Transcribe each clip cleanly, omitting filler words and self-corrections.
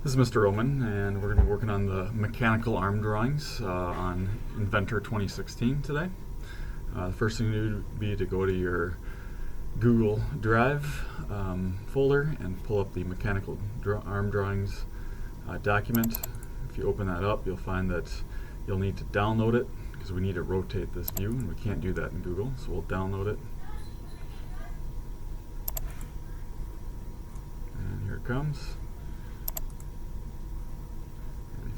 This is Mr. Oman, and we're going to be working on the mechanical arm drawings on Inventor 2016 today. The first thing you do would be to go to your Google Drive folder and pull up the mechanical arm drawings document. If you open that up, you'll find that you'll need to download it because we need to rotate this view, and we can't do that in Google, so we'll download it. And here it comes.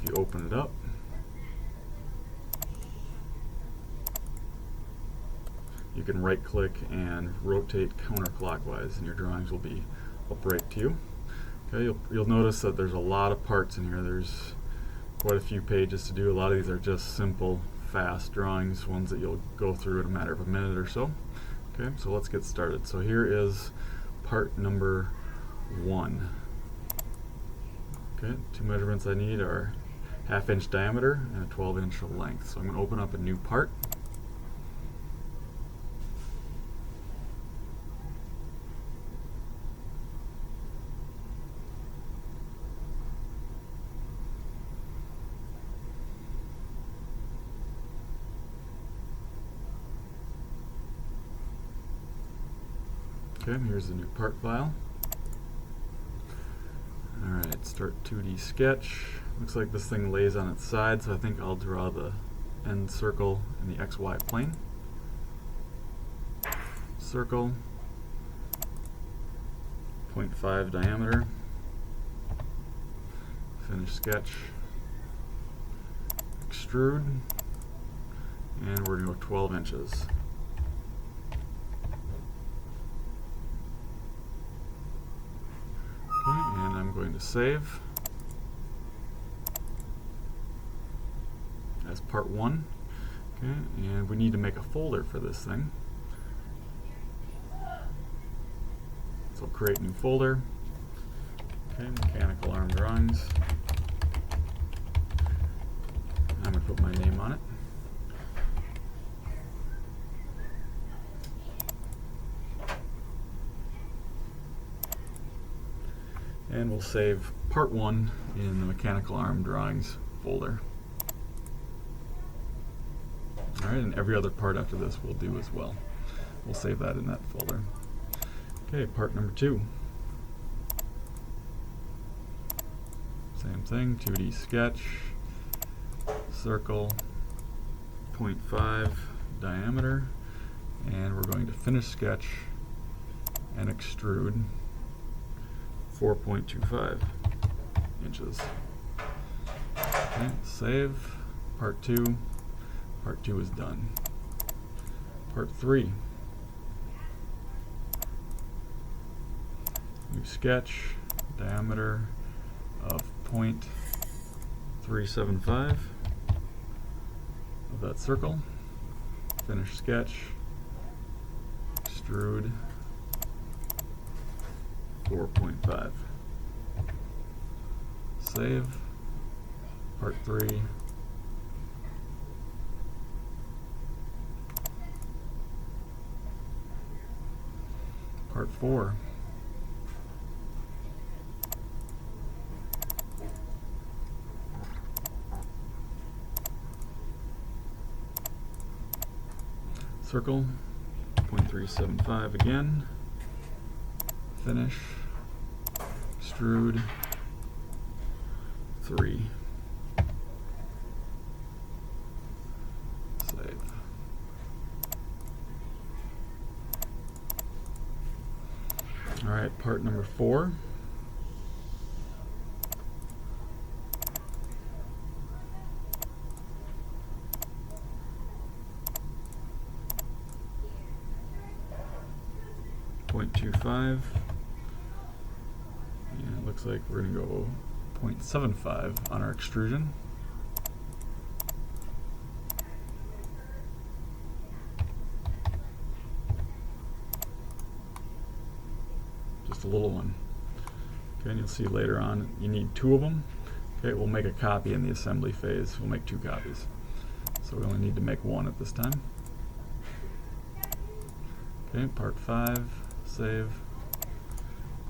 If you open it up, you can right click and rotate counterclockwise and your drawings will be upright to you. Okay, you'll notice that there's a lot of parts in here. There's quite a few pages to do. A lot of these are just simple, fast drawings, ones that you'll go through in a matter of a minute or so. Okay, so let's get started. So here is part number 1. Okay, two measurements I need are 1/2 inch diameter and a 12-inch length. So I'm going to open up a new part. Okay, here's the new part file. Alright, start 2D sketch. Looks like this thing lays on its side, so I think I'll draw the end circle in the XY plane. Circle, 0.5 diameter. Finish sketch. Extrude, and we're going to go 12 inches. Okay, and I'm going to save as part 1. Okay, and we need to make a folder for this thing. So create new folder. Okay, mechanical arm drawings. I'm going to put my name on it. And we'll save part 1 in the mechanical arm drawings folder. Alright, and every other part after this we'll do as well. We'll save that in that folder. Okay, part number 2. Same thing, 2D sketch, circle, 0.5 diameter, and we're going to finish sketch and extrude 4.25 inches. Okay, save. Part 2. Part 2 is done. Part 3. New sketch, diameter of 0.375 of that circle. Finish sketch. Extrude 4.5. Save. Part 3. Part 4. Circle 0.375 again. Finish. Extrude 3. Save. Alright, part number 4. .25. And it looks like we're going to go 0.75 on our extrusion. Just a little one. Okay, and you'll see later on you need 2 of them. Okay, we'll make a copy in the assembly phase. We'll make 2 copies. So we only need to make 1 at this time. Okay, part 5, save.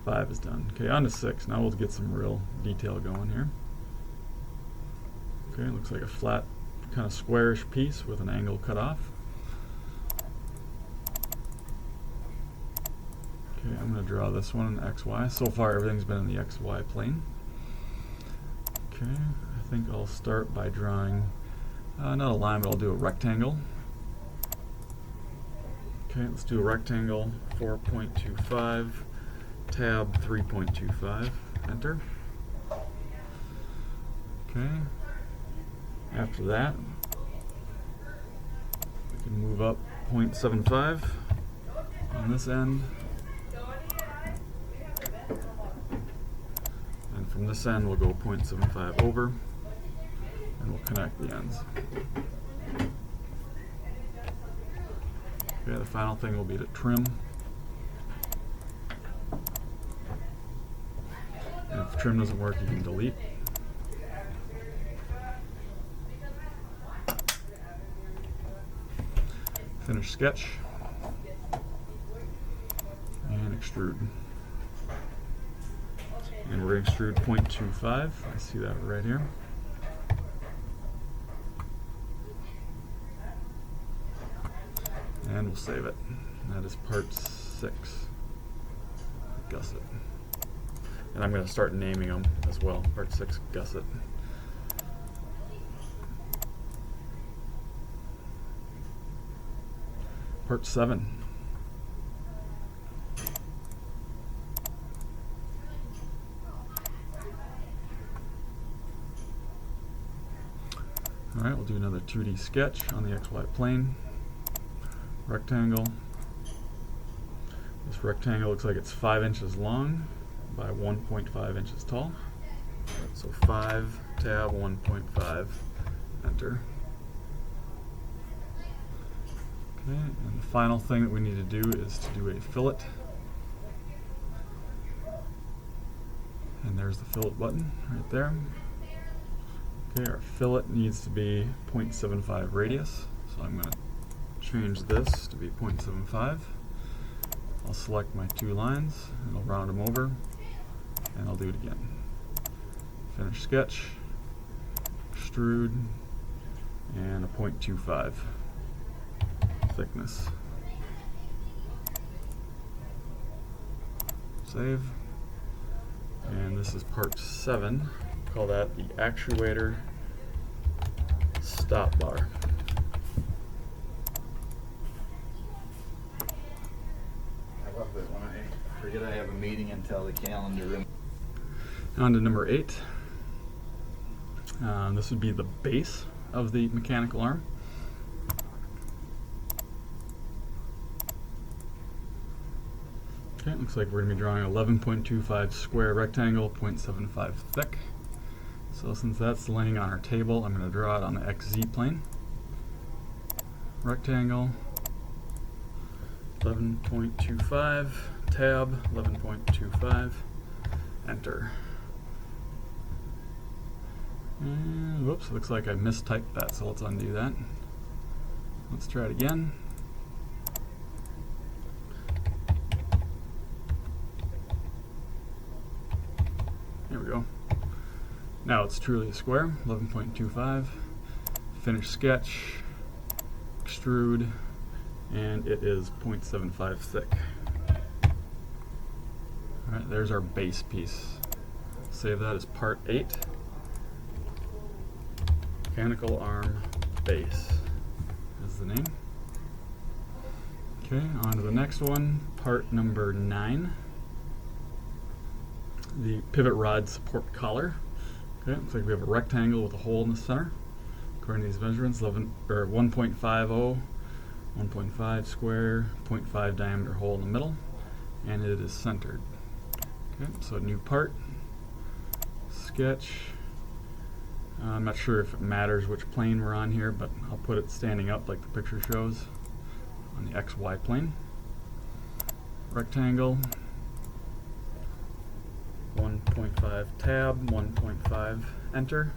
5 is done. Okay, on to 6. Now we'll get some real detail going here. Okay, looks like a flat, kind of squarish piece with an angle cut off. Okay, I'm going to draw this one in XY. So far everything's been in the XY plane. Okay, I think I'll start by drawing, not a line, but I'll do a rectangle. Okay, let's do a rectangle, 4.25, tab 3.25, enter. Okay, after that, we can move up 0.75 on this end. And from this end, we'll go 0.75 over, and we'll connect the ends. Okay, the final thing will be to trim. And if trim doesn't work, you can delete. Finish sketch. And extrude. And we're going to extrude 0.25. I see that right here. And we'll save it. That is part 6. Gusset. And I'm going to start naming them as well. Part 6, gusset. Part 7. Alright, we'll do another 2D sketch on the XY plane. Rectangle. This rectangle looks like it's 5 inches long by 1.5 inches tall. So 5, tab 1.5, enter. Okay, and the final thing that we need to do is to do a fillet. And there's the fillet button right there. Okay, our fillet needs to be 0.75 radius, so I'm going to change this to be 0.75. I'll select my 2 lines, and I'll round them over, and I'll do it again. Finish sketch, extrude, and a 0.25 thickness. Save. And this is part 7. Call that the actuator stop bar. I love it when I forget I have a meeting and tell the calendar room. On to number 8. This would be the base of the mechanical arm. Okay, looks like we're going to be drawing 11.25 square rectangle, 0.75 thick. So since that's laying on our table, I'm going to draw it on the XZ plane. Rectangle, 11.25, tab, 11.25, enter. And whoops, looks like I mistyped that, so let's undo that. Let's try it again. There we go. Now it's truly a square, 11.25. Finish sketch, extrude, and it is 0.75 thick. Alright, there's our base piece. Save that as part 8. Mechanical arm base is the name. Okay, on to the next one, part number 9. The pivot rod support collar. Okay, looks like we have a rectangle with a hole in the center. According to these measurements, 1.50, 1.5 square, 0.5 diameter hole in the middle, and it is centered. Okay, so a new part, sketch. I'm not sure if it matters which plane we're on here, but I'll put it standing up like the picture shows on the XY plane. Rectangle, 1.5 tab, 1.5 enter.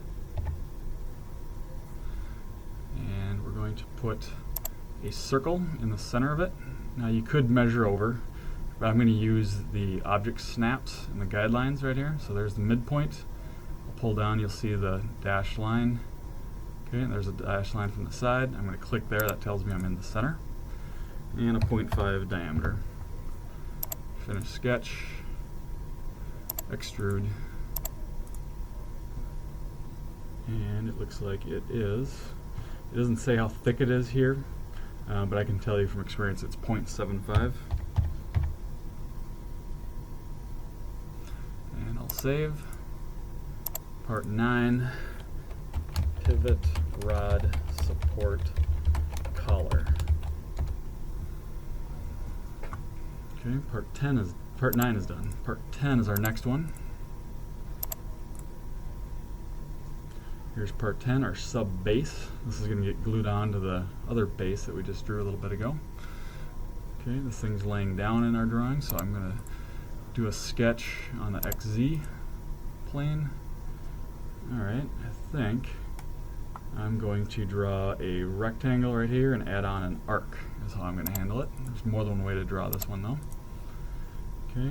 And we're going to put a circle in the center of it. Now you could measure over. but I'm going to use the object snaps and the guidelines right here. So there's the midpoint. I'll pull down, you'll see the dashed line. Okay, and there's a dashed line from the side. I'm going to click there, that tells me I'm in the center. And a 0.5 diameter. Finish sketch, extrude, and it looks like it is. It doesn't say how thick it is here, but I can tell you from experience it's 0.75. And I'll save. Part 9, pivot rod support collar. Okay, part 9 is done. Part 10 is our next one. Here's part 10, our sub base. This is going to get glued on to the other base that we just drew a little bit ago. Okay, this thing's laying down in our drawing, so I'm going to do a sketch on the XZ plane. Alright, I think I'm going to draw a rectangle right here and add on an arc is how I'm going to handle it. There's more than one way to draw this one though. Okay,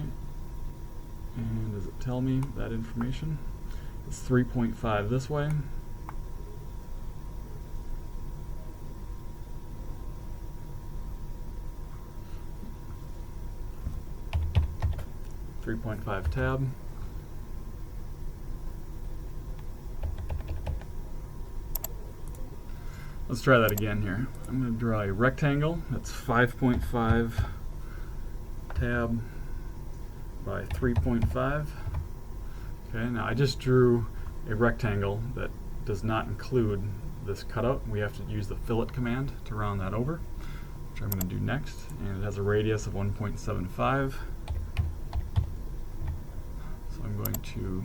and does it tell me that information? It's 3.5 this way. .5 tab. Let's try that again here. I'm going to draw a rectangle that's 5.5 tab by 3.5. Okay, now I just drew a rectangle that does not include this cutout. We have to use the fillet command to round that over, which I'm going to do next. And it has a radius of 1.75. So I'm going to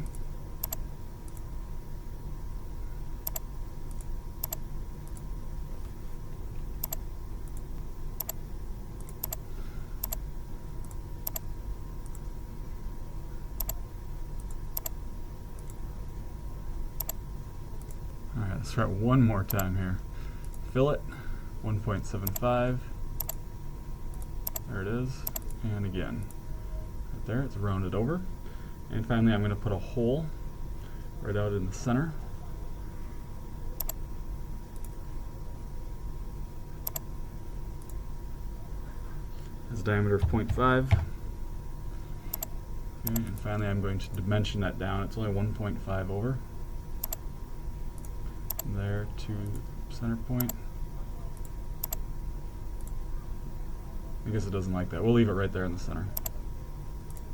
let's try it one more time here. Fillet, 1.75. There it is. And again, right there, it's rounded over. And finally, I'm going to put a hole right out in the center. Has a diameter of 0.5. Okay, and finally, I'm going to dimension that down. It's only 1.5 over. There to center point. I guess it doesn't like that. We'll leave it right there in the center.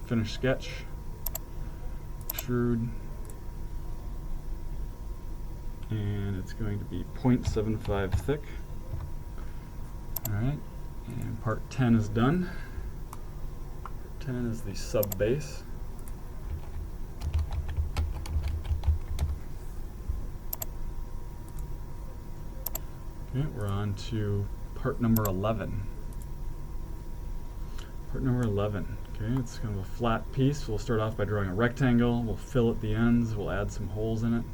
Finish sketch. Extrude. And it's going to be 0.75 thick. Alright, and part 10 is done. Part 10 is the sub base. Okay, we're on to part number 11. Part number 11. Okay, it's kind of a flat piece. We'll start off by drawing a rectangle. We'll fill at the ends. We'll add some holes in it.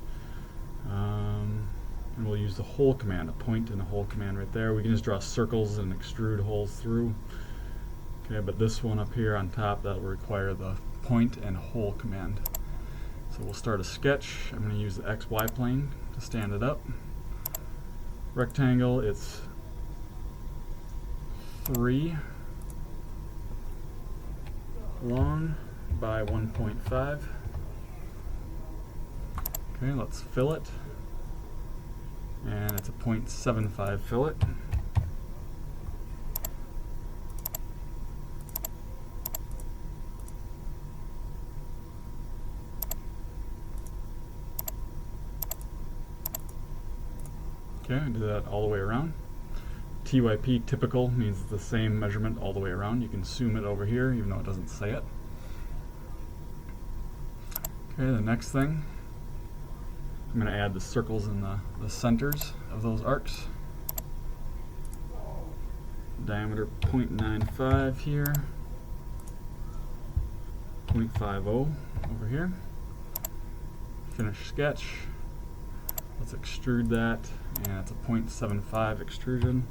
And we'll use the hole command, a point and a hole command right there. We can just draw circles and extrude holes through. Okay, but this one up here on top, that will require the point and hole command. So we'll start a sketch. I'm going to use the XY plane to stand it up. Rectangle, it's 3 long by 1.5. Okay, let's fill it. And it's a 0.75 fillet. Okay, do that all the way around. TYP, typical, means the same measurement all the way around. You can zoom it over here, even though it doesn't say it. Okay, the next thing, I'm going to add the circles in the centers of those arcs. Diameter 0.95 here, 0.50 over here. Finish sketch. Let's extrude that, and it's a 0.75 extrusion.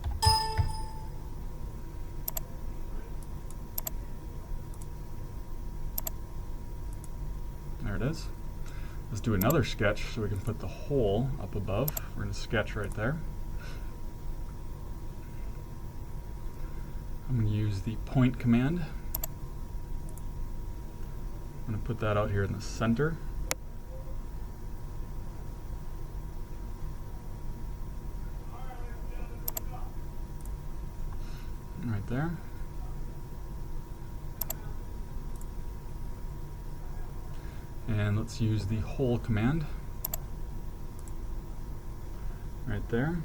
Let's do another sketch so we can put the hole up above. We're going to sketch right there. I'm going to use the point command. I'm going to put that out here in the center. Right there. And let's use the hole command. Right there.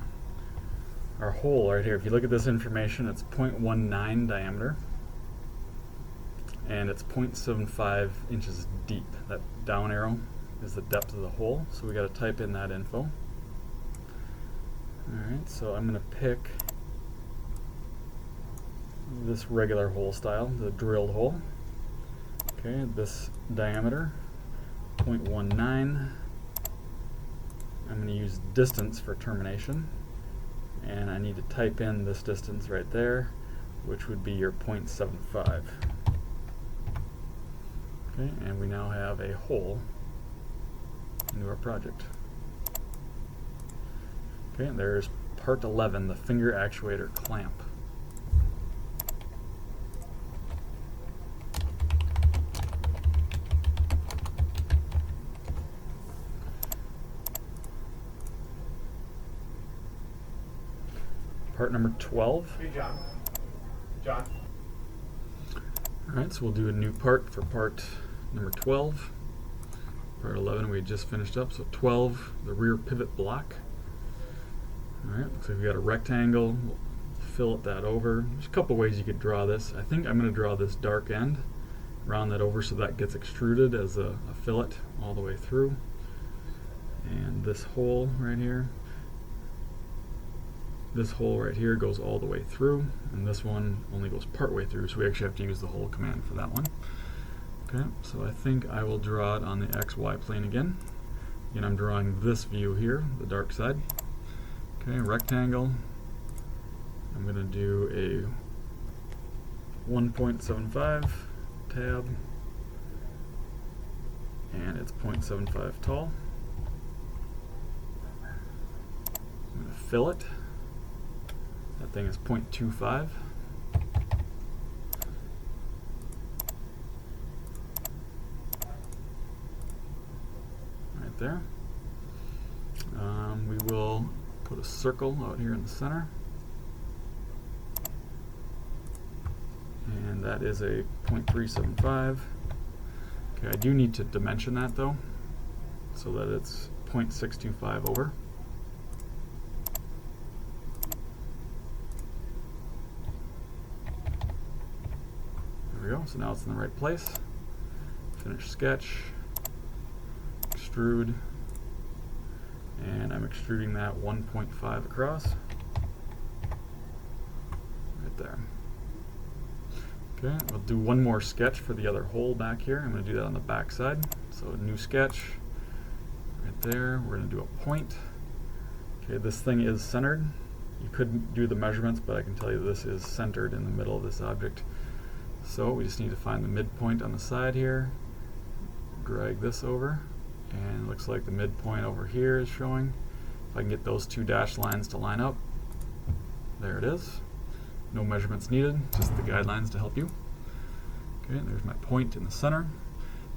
Our hole right here, if you look at this information, it's 0.19 diameter. And it's 0.75 inches deep. That down arrow is the depth of the hole, so we got to type in that info. Alright, so I'm going to pick this regular hole style, the drilled hole. Okay, this diameter, 0.19. I'm going to use distance for termination, and I need to type in this distance right there, which would be your 0.75. Okay, and we now have a hole into our project. Okay, and there's part 11, the finger actuator clamp. Part number 12. Hey, John. John. Alright, so we'll do a new part for part number 12. Part 11 we had just finished up, so 12, the rear pivot block. Alright, looks like we got a rectangle. We'll fillet that over. There's a couple ways you could draw this. I think I'm going to draw this dark end, round that over so that gets extruded as a fillet all the way through. And this hole right here. This hole right here goes all the way through, and this one only goes part way through, so we actually have to use the hole command for that one. Okay, so I think I will draw it on the XY plane again. Again, I'm drawing this view here, the dark side. Okay, rectangle. I'm going to do a 1.75 tab, and it's 0.75 tall. I'm going to fillet. That thing is 0.25. Right there. We will put a circle out here in the center. And that is a 0.375. Okay, I do need to dimension that though, so that it's 0.625 over. There we go, so now it's in the right place. Finish sketch, extrude, and I'm extruding that 1.5 across. Right there. Okay, we'll do one more sketch for the other hole back here. I'm going to do that on the back side. So a new sketch, right there. We're going to do a point. Okay, this thing is centered. You could do the measurements, but I can tell you this is centered in the middle of this object. So we just need to find the midpoint on the side here, drag this over, and it looks like the midpoint over here is showing. If I can get those two dashed lines to line up, there it is. No measurements needed, just the guidelines to help you. Okay, there's my point in the center,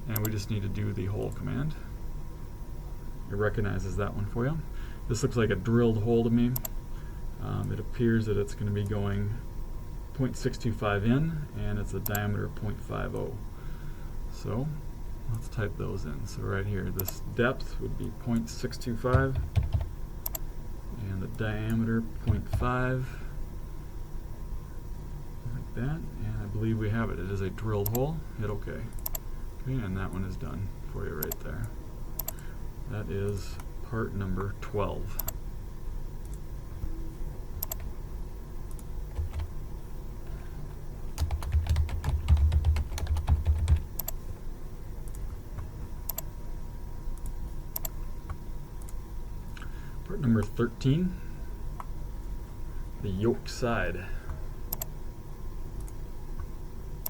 and we just need to do the hole command. It recognizes that one for you. This looks like a drilled hole to me. It appears that it's going to be going 0.625 in, and it's a diameter of 0.50. So let's type those in. So right here, this depth would be 0.625, and the diameter 0.5. Like that, and I believe we have it. It is a drilled hole. Hit OK. Okay, and that one is done for you right there. That is part number 12. Part number 13, the yoke side.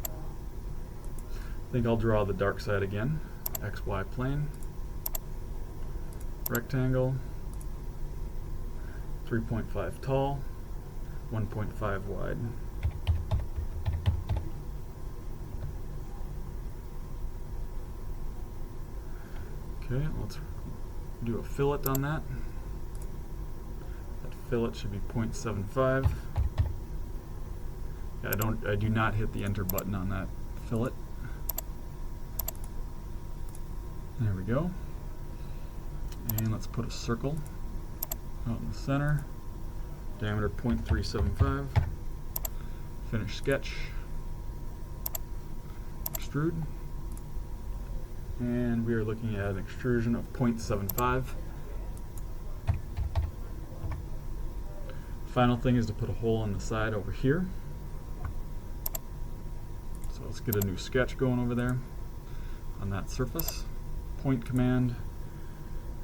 I think I'll draw the dark side again, XY plane. rectangle, 3.5 tall, 1.5 wide. Okay, let's do a fillet on that. That fillet should be 0.75. I do not hit the enter button on that fillet. There we go. And let's put a circle out in the center. Diameter 0.375. Finish sketch. Extrude. And we are looking at an extrusion of 0.75. Final thing is to put a hole on the side over here. So let's get a new sketch going over there on that surface. Point command.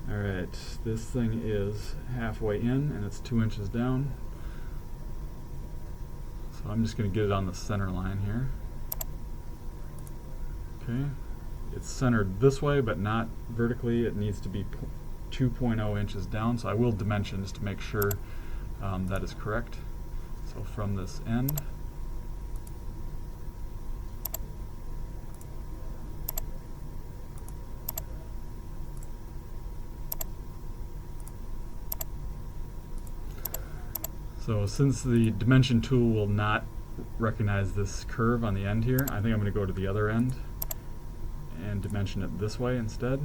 Alright, this thing is halfway in and it's 2 inches down. So I'm just going to get it on the center line here. Okay, it's centered this way but not vertically. It needs to be 2.0 inches down, so I will dimension just to make sure that is correct. So from this end, so since the dimension tool will not recognize this curve on the end here, I think I'm going to go to the other end and dimension it this way instead.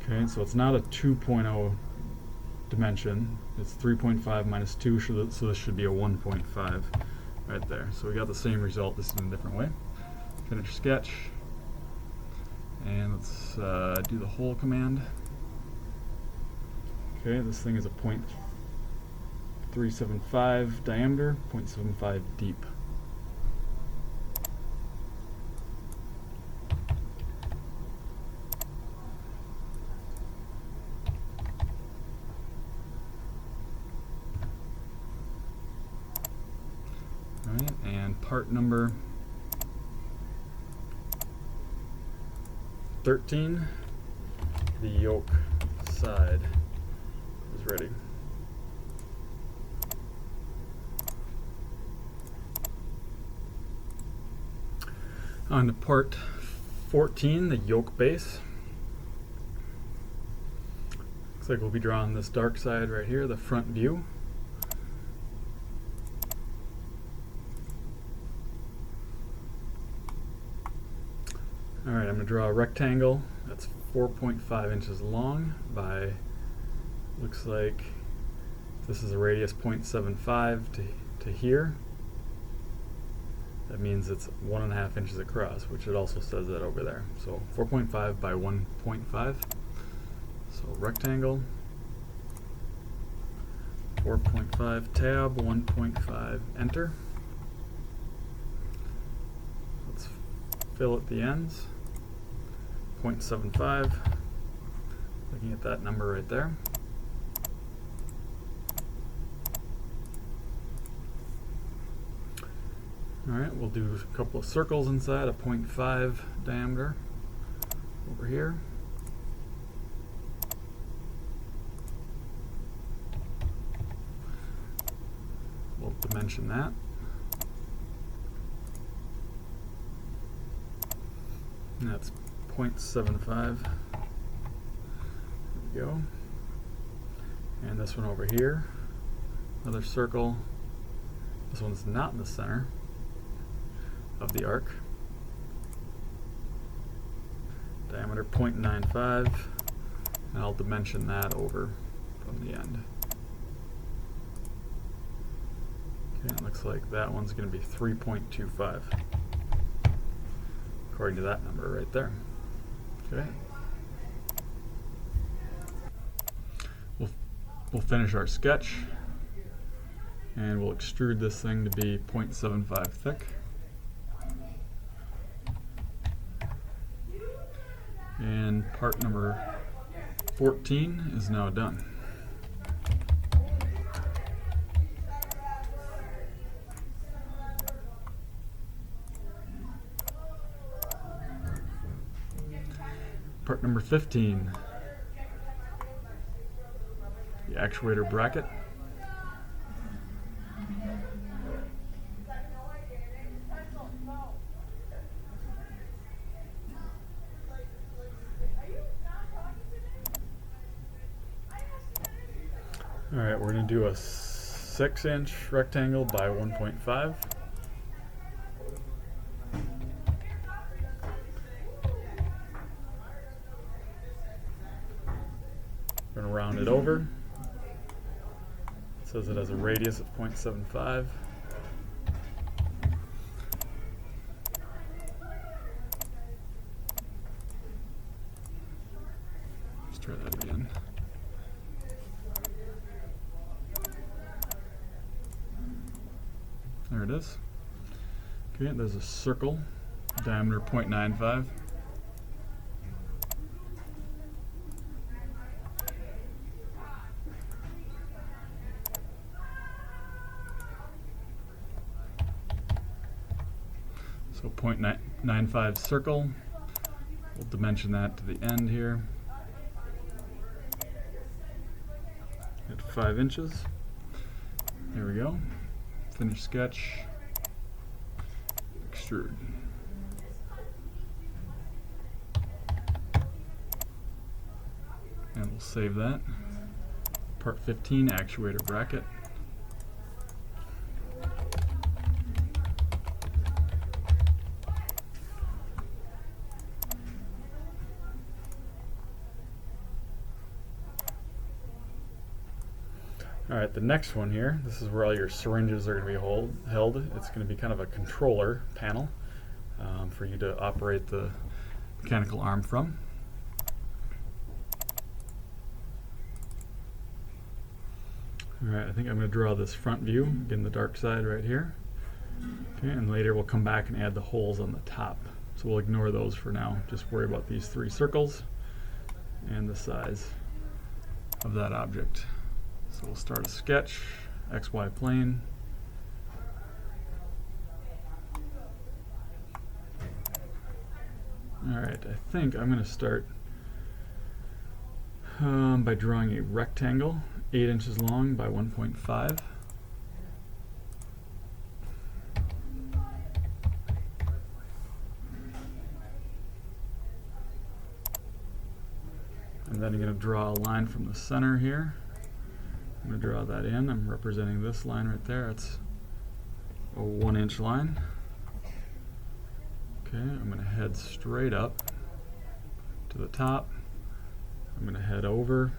Okay, so it's not a 2.0 dimension, it's 3.5 minus 2, so this should be a 1.5 right there. So we got the same result, this in a different way. Finish sketch. And let's do the hole command. Okay, this thing is a 0.375 diameter, 0.75 deep. Alright, and part number 13, the yoke side is ready. On to part 14, the yoke base. Looks like we'll be drawing this dark side right here, the front view. Alright, I'm going to draw a rectangle that's 4.5 inches long by, looks like this is a radius 0.75 to here. That means it's 1.5 inches across, which it also says that over there. So 4.5 by 1.5. So rectangle, 4.5 tab, 1.5 enter. Let's fill at the ends. 0.75. Looking at that number right there. Alright, we'll do a couple of circles inside, a 0.5 diameter over here. We'll dimension that. And that's 0.75. There we go. And this one over here, another circle. This one's not in the center of the arc. Diameter 0.95, and I'll dimension that over from the end. Okay, it looks like that one's going to be 3.25, according to that number right there. Okay. We'll finish our sketch, and we'll extrude this thing to be 0.75 thick. And part number 14 is now done. Part number 15, the actuator bracket. Alright, we're going to do a 6-inch rectangle by 1.5. We're going to round it over. It says it has a radius of 0.75. Let's try that again. There it is. Okay, there's a circle, diameter 0.95. So 0.95 circle. We'll dimension that to the end here at 5 inches. There we go. Finish sketch, extrude. And we'll save that. Part 15, actuator bracket. Alright, the next one here, this is where all your syringes are going to be held. It's going to be kind of a controller panel for you to operate the mechanical arm from. Alright, I think I'm going to draw this front view, again the dark side right here. Okay, and later we'll come back and add the holes on the top. So we'll ignore those for now. Just worry about these 3 circles and the size of that object. So we'll start a sketch, XY plane. Alright, I think I'm going to start by drawing a rectangle, 8 inches long by 1.5. And then I'm going to draw a line from the center here. I'm going to draw that in. I'm representing this line right there. It's a 1-inch line. Okay, I'm going to head straight up to the top. I'm going to head over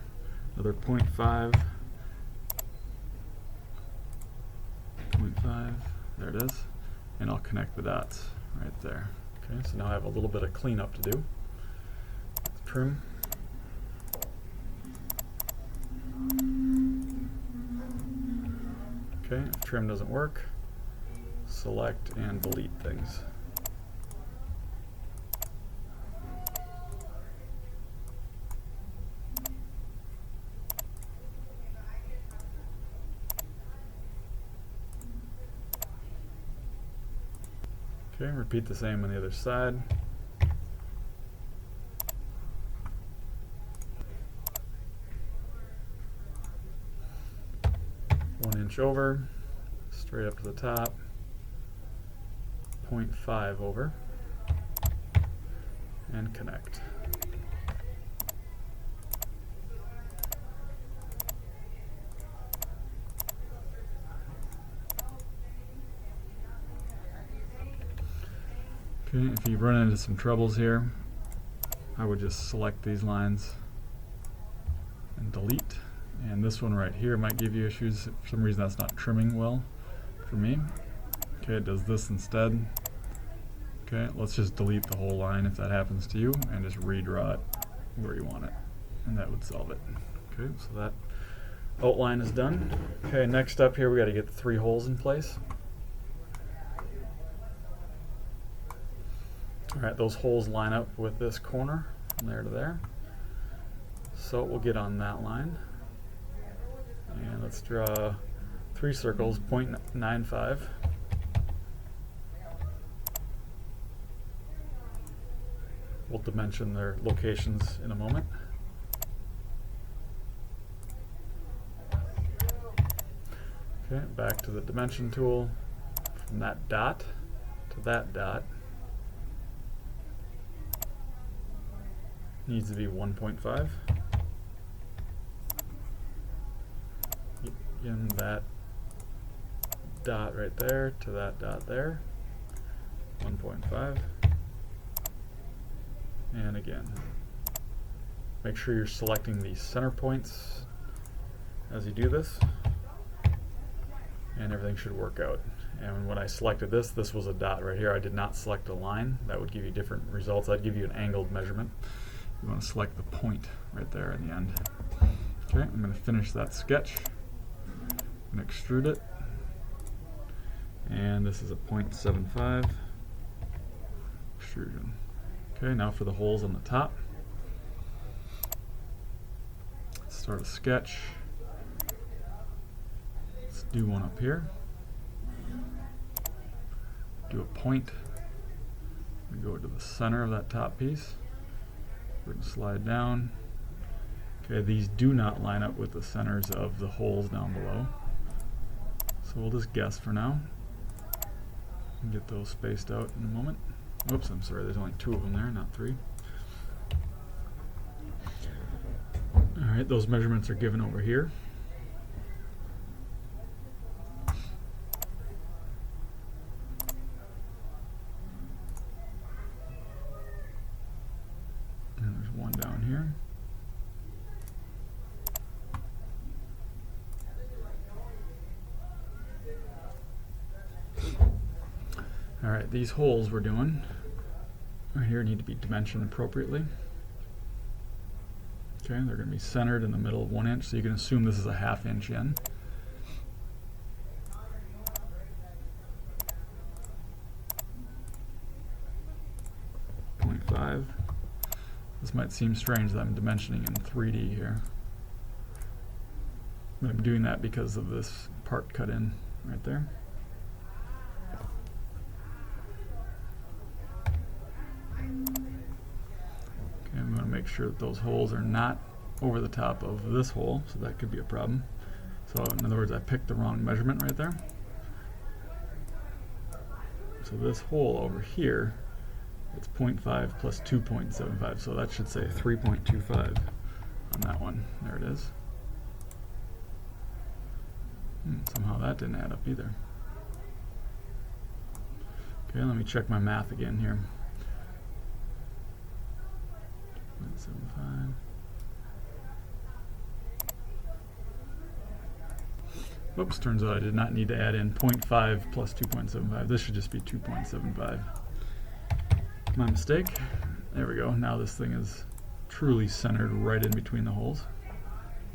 another 0.5. 0.5. There it is. And I'll connect the dots right there. Okay, so now I have a little bit of cleanup to do. Trim. Okay, if trim doesn't work, select and delete things. Okay, repeat the same on the other side. Over, straight up to the top, 0.5 over, and connect. Okay, if you run into some troubles here, I would just select these lines and delete. And this one right here might give you issues. For some reason that's not trimming well for me. Okay, it does this instead. Okay, let's just delete the whole line if that happens to you and just redraw it where you want it. And that would solve it. Okay, so that outline is done. Okay, next up here we got to get the 3 holes in place. Alright, those holes line up with this corner from there to there. So we'll get on that line. And let's draw 3 circles, 0.95. We'll dimension their locations in a moment. Okay, back to the dimension tool. From that dot to that dot needs to be 1.5. In that dot right there to that dot there, 1.5. And again, make sure you're selecting the center points as you do this, and everything should work out. And when I selected this, this was a dot right here. I did not select a line. That would give you different results. I'd give you an angled measurement. You want to select the point right there in the end. Okay, I'm going to finish that sketch. I'm going to extrude it. And this is a 0.75 extrusion. Okay, now for the holes on the top. Let's start a sketch. Let's do one up here. Do a point. We go to the center of that top piece. We're going to slide down. Okay, these do not line up with the centers of the holes down below. So we'll just guess for now. And get those spaced out in a moment. Oops, I'm sorry, there's only 2 of them there, not 3. Alright, those measurements are given over here. And there's one down here. Alright, these holes we're doing right here need to be dimensioned appropriately. Okay, they're going to be centered in the middle of 1 inch, so you can assume this is a 1/2 inch in. .5. This might seem strange that I'm dimensioning in 3D here. But I'm doing that because of this part cut in right there. I'm going to make sure that those holes are not over the top of this hole, so that could be a problem. So in other words, I picked the wrong measurement right there. So this hole over here, it's 0.5 plus 2.75, so that should say 3.25 on that one. There it is. Somehow that didn't add up either. Okay, let me check my math again here. 0.75. Whoops, turns out I did not need to add in 0.5 plus 2.75. This should just be 2.75. My mistake. There we go. Now this thing is truly centered right in between the holes.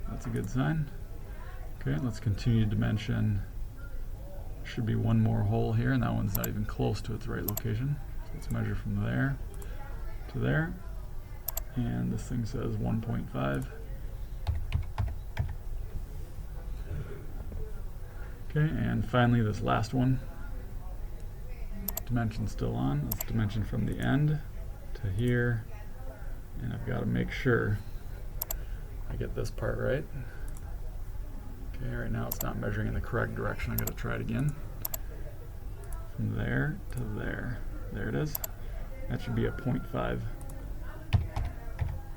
That's a good sign. Okay, let's continue to dimension. Should be one more hole here, and that one's not even close to its right location. So let's measure from there to there. And this thing says 1.5. Okay, and finally this last one. Dimension still on. Let's dimension from the end to here. And I've got to make sure I get this part right. Okay, right now it's not measuring in the correct direction. I've got to try it again. From there to there. There it is. That should be a 0.5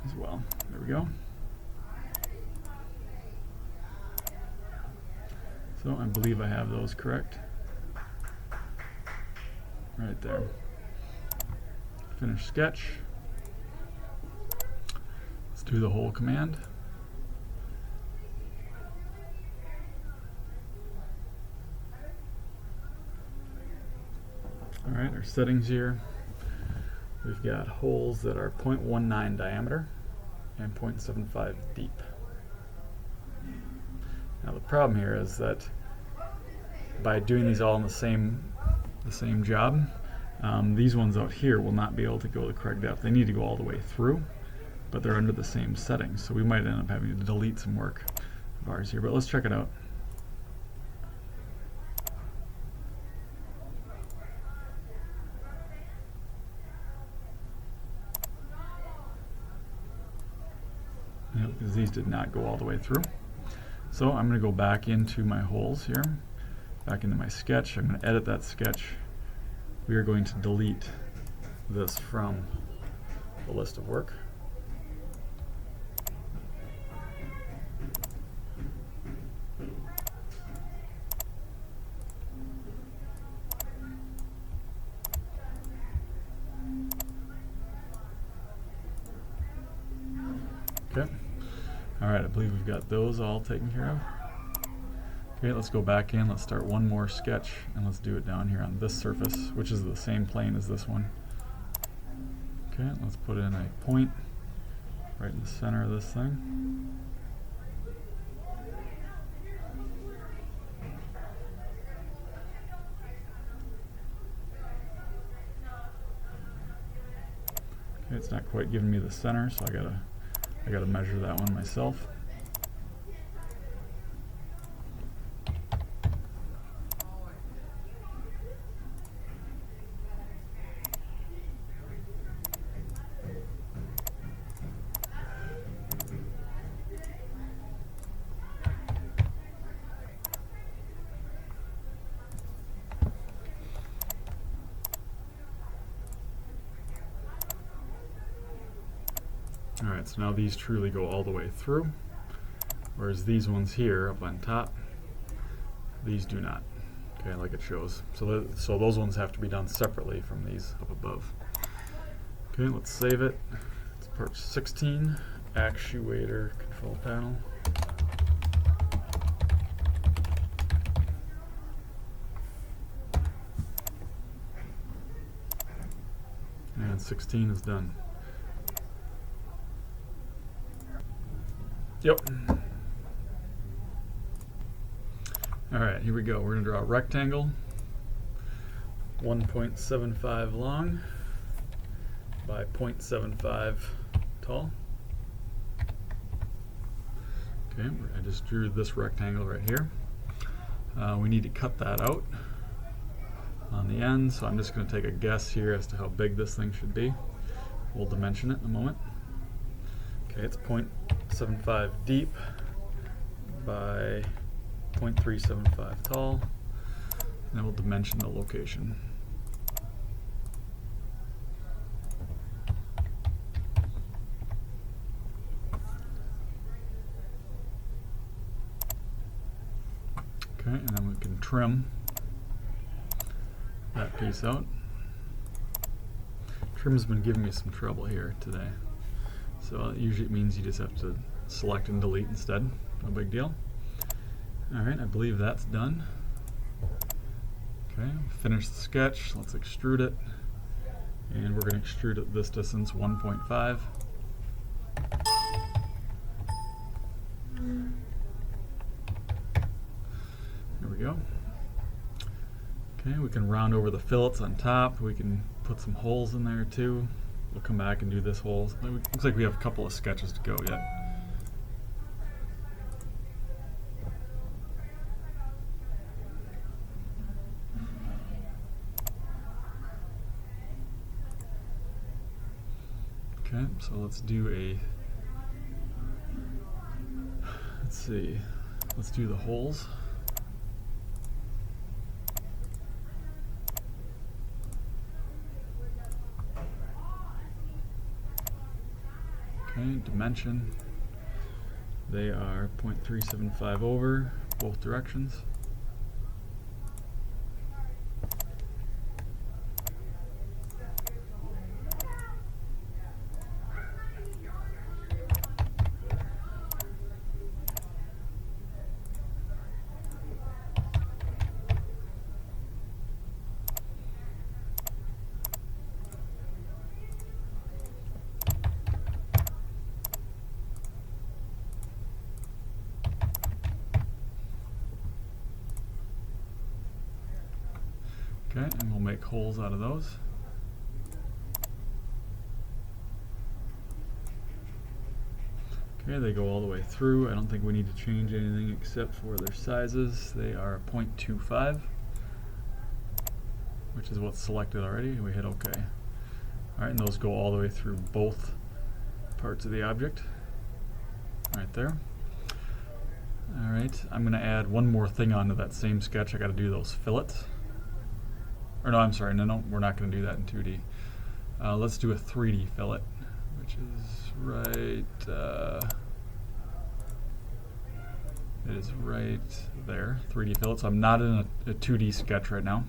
as well. There we go. So I believe I have those correct. Right there. Finish sketch. Let's do the whole command. Alright, our settings here. We've got holes that are 0.19 diameter and 0.75 deep. Now the problem here is that by doing these all in the same job, these ones out here will not be able to go the correct depth. They need to go all the way through, but they're under the same settings, so we might end up having to delete some work of ours here, but let's check it out. because these did not go all the way through. So I'm going to go back into my holes here, back into my sketch. I'm going to edit that sketch. We are going to delete this from the list of work. Okay. Alright, I believe we've got those all taken care of. Okay, let's go back in. Let's start one more sketch, and let's do it down here on this surface, which is the same plane as this one. Okay, let's put in a point right in the center of this thing. Okay, it's not quite giving me the center, so I gotta measure that one myself. Alright, so now these truly go all the way through, whereas these ones here up on top, these do not. Okay, like it shows. So those ones have to be done separately from these up above. Okay, let's save it. It's part 16, actuator control panel. And 16 is done. Yep. Alright, here we go. We're going to draw a rectangle, 1.75 long by 0.75 tall. Okay, I just drew this rectangle right here. We need to cut that out on the end, so I'm just going to take a guess here as to how big this thing should be. We'll dimension it in a moment. Okay, it's 0.75 deep by 0.375 tall, and then we'll dimension the location. Okay, and then we can trim that piece out. Trim's been giving me some trouble here today. So usually it means you just have to select and delete instead. No big deal. Alright, I believe that's done. Okay, finish the sketch. Let's extrude it. And we're going to extrude at this distance, 1.5. There we go. Okay, we can round over the fillets on top. We can put some holes in there too. We'll come back and do this hole. Looks like we have a couple of sketches to go yet. Okay, so let's do let's do the holes. Okay, dimension. They are 0.375 over both directions. Okay, and we'll make holes out of those. Okay, they go all the way through. I don't think we need to change anything except for their sizes. They are 0.25, which is what's selected already, and we hit OK. Alright, and those go all the way through both parts of the object. right there. Alright, I'm going to add one more thing onto that same sketch. I got to do those fillets. Or no, I'm sorry, no, we're not going to do that in 2D. Let's do a 3D fillet, which is right, it is right there, 3D fillet. So I'm not in a 2D sketch right now.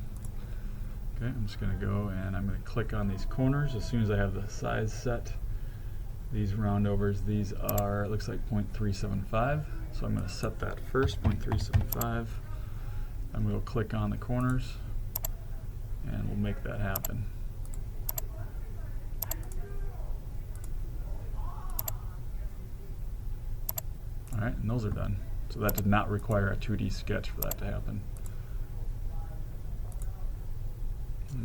Okay, I'm just going to go and I'm going to click on these corners as soon as I have the size set. These roundovers, these are, it looks like 0.375. So I'm going to set that first, 0.375. I'm going to click on the corners and we'll make that happen. Alright, and those are done. So that did not require a 2D sketch for that to happen.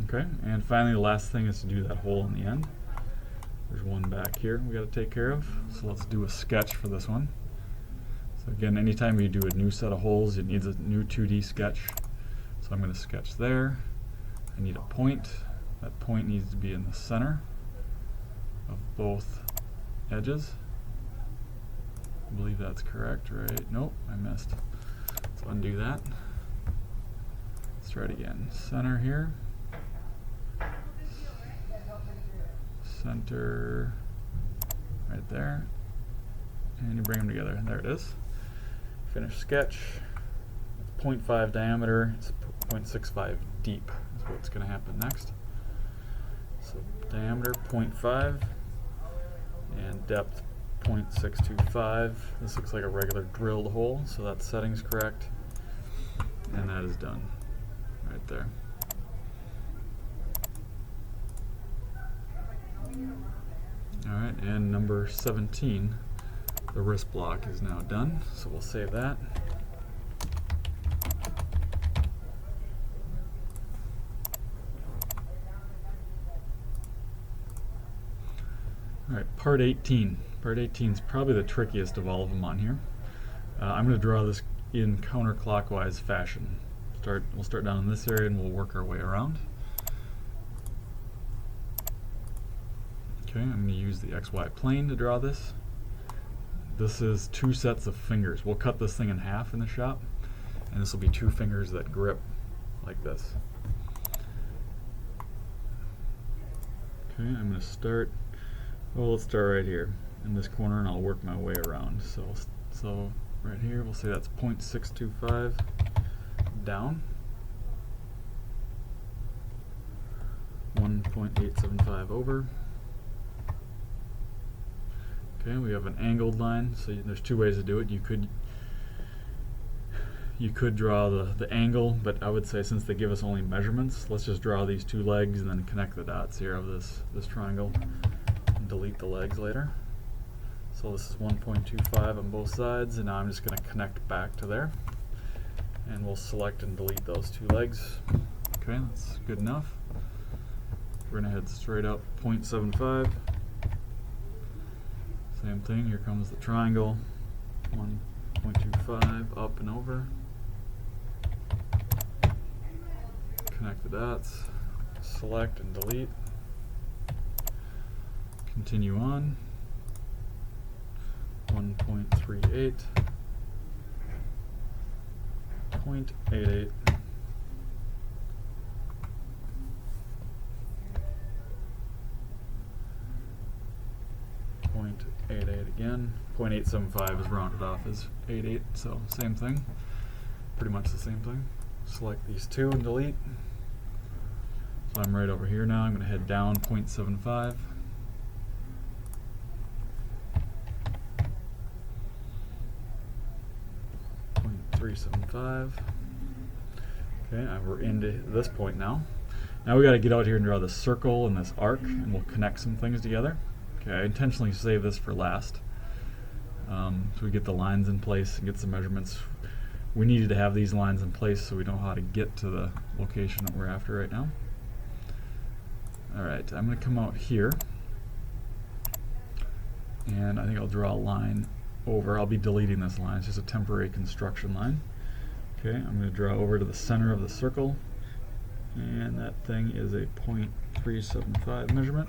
Okay, and finally the last thing is to do that hole in the end. There's one back here we got to take care of. So let's do a sketch for this one. So again, anytime you do a new set of holes, it needs a new 2D sketch. So I'm going to sketch there. I need a point. That point needs to be in the center of both edges. I believe that's correct, right? Nope, I missed. Let's undo that. Let's try it again. Center here. Center right there. And you bring them together. There it is. Finish sketch. 0.5 diameter. It's 0.65 deep is what's going to happen next. So diameter 0.5 and depth 0.625. This looks like a regular drilled hole, so that setting's correct. And that is done right there. Alright, and number 17, the wrist block is now done, so we'll save that. Alright, part 18. Part 18 is probably the trickiest of all of them on here. I'm going to draw this in counterclockwise fashion. We'll start down in this area and we'll work our way around. Okay, I'm going to use the XY plane to draw this. This is 2 sets of fingers. We'll cut this thing in half in the shop, and this will be 2 fingers that grip like this. Okay, I'm going to start, well, let's start right here in this corner and I'll work my way around. So right here, we'll say that's 0.625 down, 1.875 over. Okay, we have an angled line, so there's 2 ways to do it. You could draw the angle, but I would say since they give us only measurements, let's just draw these 2 legs and then connect the dots here of this triangle and delete the legs later. So this is 1.25 on both sides, and now I'm just going to connect back to there. And we'll select and delete those 2 legs. Okay, that's good enough. We're going to head straight up 0.75. Same thing, here comes the triangle, 1.25 up and over. Connect the dots, select and delete. Continue on, 1.38, 0.88. 0.88 again. 0.875 is rounded off as 88, so same thing. Pretty much the same thing. Select these 2 and delete. So I'm right over here now. I'm going to head down 0.75. .375. Okay, we're into this point now. Now we got to get out here and draw this circle and this arc, and we'll connect some things together. Okay, I intentionally save this for last, so we get the lines in place and get some measurements. We needed to have these lines in place so we know how to get to the location that we're after right now. Alright, I'm going to come out here, and I think I'll draw a line over. I'll be deleting this line. It's just a temporary construction line. Okay, I'm going to draw over to the center of the circle, and that thing is a 0.375 measurement.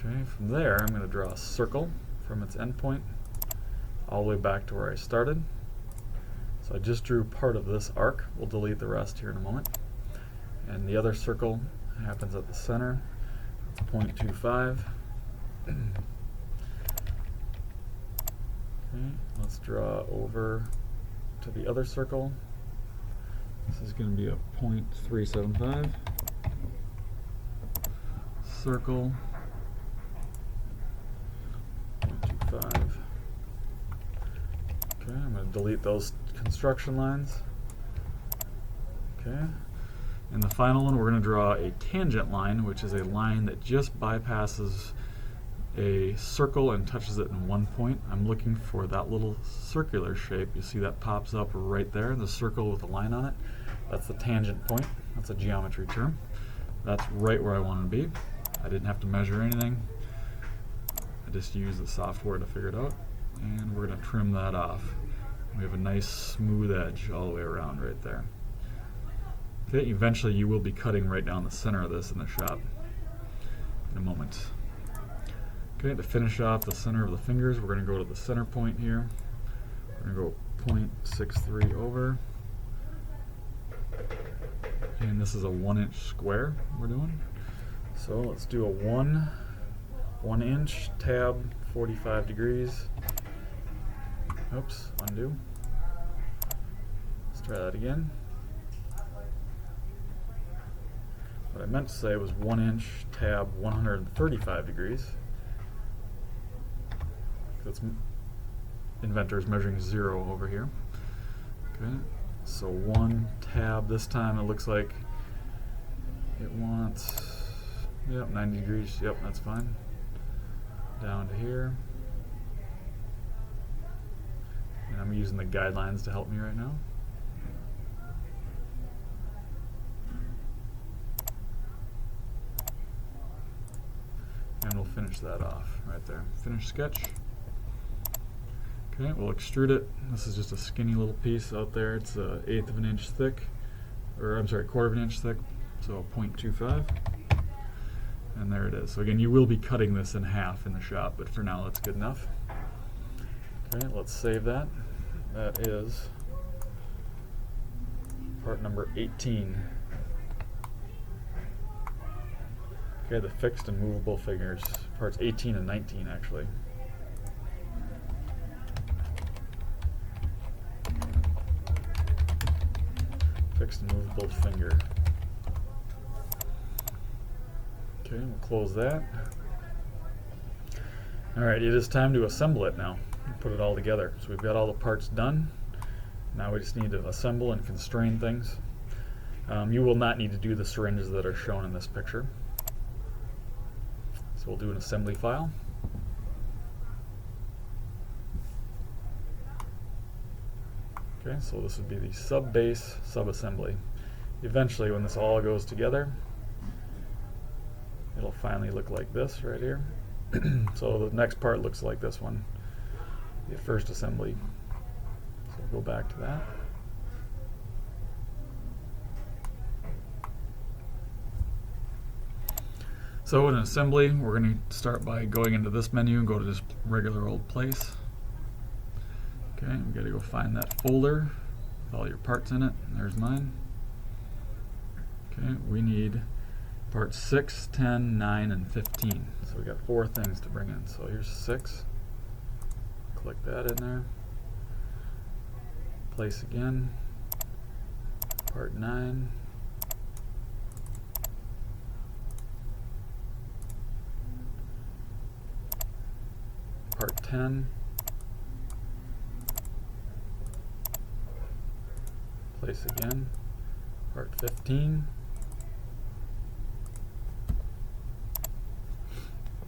Okay, from there I'm going to draw a circle from its endpoint all the way back to where I started. So I just drew part of this arc. We'll delete the rest here in a moment. And the other circle happens at the center. It's 0.25. Okay, let's draw over to the other circle. This is going to be a 0.375. Circle. 0.25. Okay, I'm going to delete those construction lines. Okay, and the final one, we're going to draw a tangent line, which is a line that just bypasses a circle and touches it in one point. I'm looking for that little circular shape. You see that pops up right there, the circle with a line on it. That's the tangent point. That's a geometry term. That's right where I want to be. I didn't have to measure anything. I just used the software to figure it out. And we're going to trim that off. We have a nice smooth edge all the way around right there. Okay, eventually you will be cutting right down the center of this in the shop in a moment. Okay, to finish off the center of the fingers, we're going to go to the center point here. We're going to go 0.63 over. And this is a 1-inch square we're doing. So let's do a 1 inch tab, 45 degrees. Oops, undo. Let's try that again. What I meant to say was 1 inch tab, 135 degrees. That's Inventor's measuring 0 over here. Okay, so 1 tab. This time it looks like it wants, yep, 90 degrees. Yep, that's fine. Down to here. And I'm using the guidelines to help me right now. And we'll finish that off right there. Finish sketch. Okay, we'll extrude it. This is just a skinny little piece out there. It's 1/8 of an inch thick, or I'm sorry, 1/4 of an inch thick, so 0.25. And there it is. So again, you will be cutting this in half in the shop, but for now that's good enough. Okay, let's save that. That is part number 18. Okay, the fixed and movable figures. Parts 18 and 19 actually. Fixed and movable finger. Okay, we'll close that. Alright, it is time to assemble it now. Put it all together. So we've got all the parts done. Now we just need to assemble and constrain things. You will not need to do the syringes that are shown in this picture. So we'll do an assembly file. Okay, so this would be the sub-base sub-assembly. Eventually, when this all goes together, it'll finally look like this right here. So the next part looks like this one, the first assembly. So we'll go back to that. So in assembly, we're going to start by going into this menu and go to this regular old place. Okay, we got to go find that folder with all your parts in it. There's mine. Okay, we need parts 6, 10, 9, and 15. So we got 4 things to bring in. So here's 6. Click that in there. Place again. Part 9. Part 10. Place again. Part 15.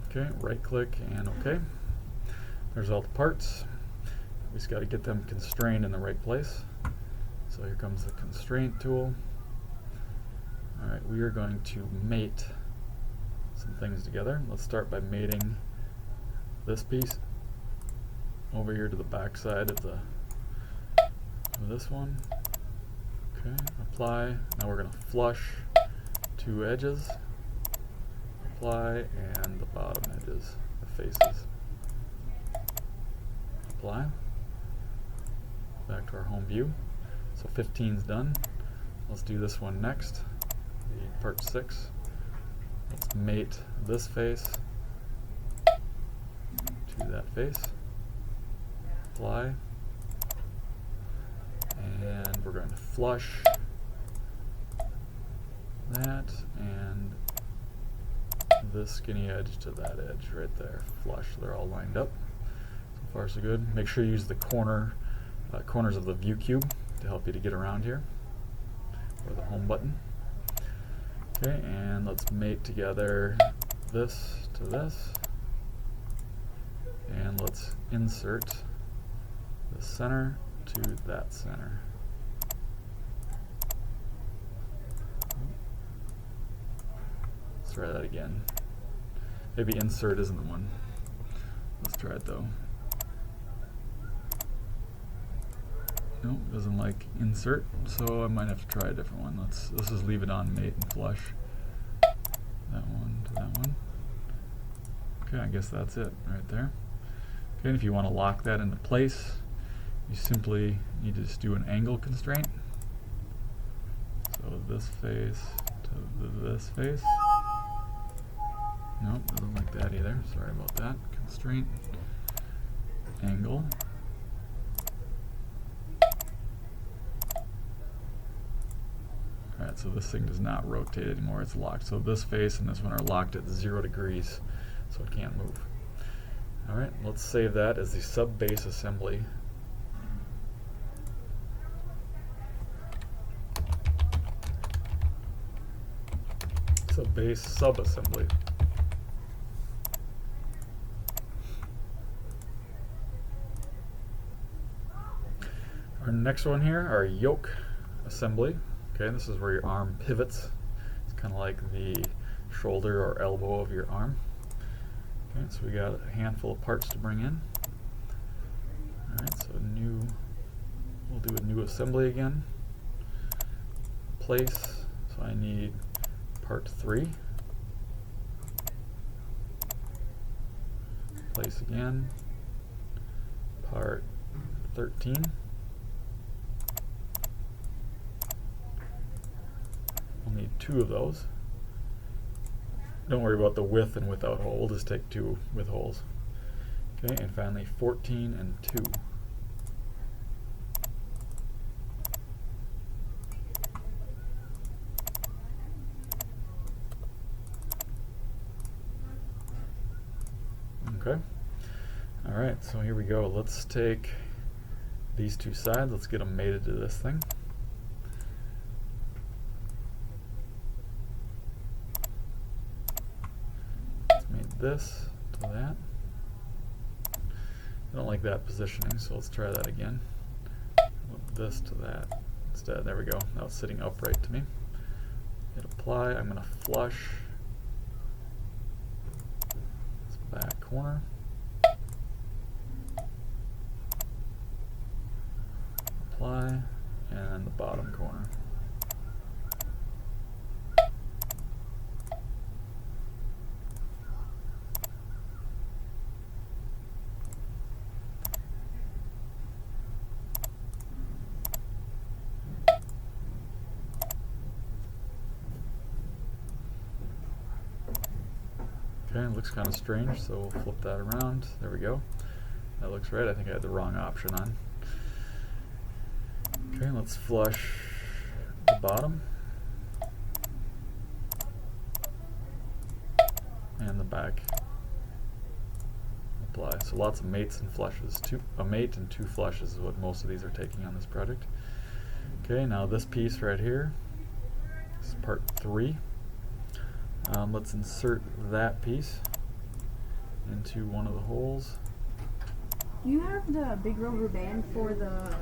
Okay, right click and OK. There's all the parts. We just got to get them constrained in the right place. So here comes the constraint tool. Alright, we are going to mate some things together. Let's start by mating this piece over here to the back side of this one. Okay, apply. Now we're going to flush 2 edges. Apply, and the bottom edges, the faces. apply. Back to our home view. So 15's done. Let's do this one next, the part 6. Let's mate this face to that face. Apply. And we're going to flush that and this skinny edge to that edge right there. Flush. They're all lined up. So far so good. Make sure you use the corners of the view cube to help you to get around here, or the home button. Okay, and let's mate together this to this, and let's insert the center to that center. Let's try that again. Maybe insert isn't the one. Let's try it though. Nope, doesn't like insert, so I might have to try a different one. Let's just leave it on mate and flush. That one to that one. Okay, I guess that's it right there. Okay, and if you want to lock that into place, you simply need to just do an angle constraint. So this face to this face. Nope, doesn't like that either. Sorry about that. Constraint, angle. Alright, so this thing does not rotate anymore, it's locked. So this face and this one are locked at 0 degrees, so it can't move. Alright, let's save that as the sub-base assembly. Sub-base sub-assembly. Our next one here, our yoke assembly. Okay, this is where your arm pivots. It's kind of like the shoulder or elbow of your arm. Okay, so we got a handful of parts to bring in. Alright, so we'll do a new assembly again. Place, so I need part 3. Place again. Part 13. We'll need 2 of those. Don't worry about the with and without hole, we'll just take 2 with holes. Okay, and finally 14 and 2. Okay. Alright, so here we go. Let's take these 2 sides, let's get them mated to this thing. This to that. I don't like that positioning, so let's try that again. This to that instead. There we go. Now it's sitting upright to me. Hit apply. I'm going to flush this back corner. Apply, and the bottom corner. Okay, it looks kind of strange, so we'll flip that around. There we go. That looks right. I think I had the wrong option on. Okay, let's flush the bottom and the back. Apply. So lots of mates and flushes. A mate and 2 flushes is what most of these are taking on this project. Okay, now this piece right here is part 3. Let's insert that piece into one of the holes. Do you have the big rubber band for the...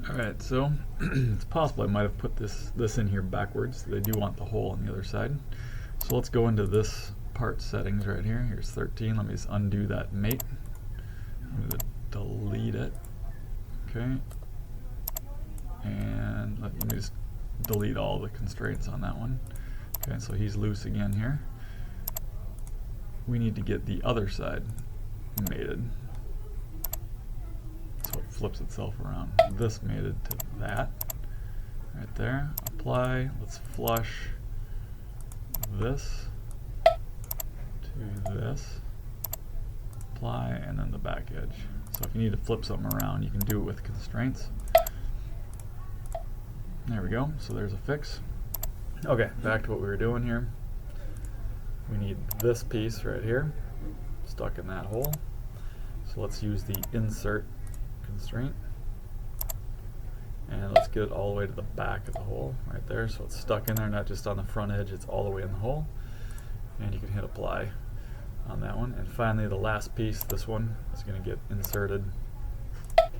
Alright, so it's possible I might have put this in here backwards. They do want the hole on the other side. So let's go into this part settings right here. Here's 13. Let me just undo that mate. I'm going to delete it. Okay. And let me just delete all the constraints on that one. Okay, so he's loose again here. We need to get the other side mated. So it flips itself around. This mated to that. Right there. Apply. Let's flush this to this. Apply, and then the back edge. So if you need to flip something around, you can do it with constraints. There we go. So there's a fix. Okay, back to what we were doing here. We need this piece right here, stuck in that hole. So let's use the insert constraint. And let's get it all the way to the back of the hole, right there. So it's stuck in there, not just on the front edge, it's all the way in the hole. And you can hit apply on that one. And finally, the last piece, this one, is going to get inserted. Right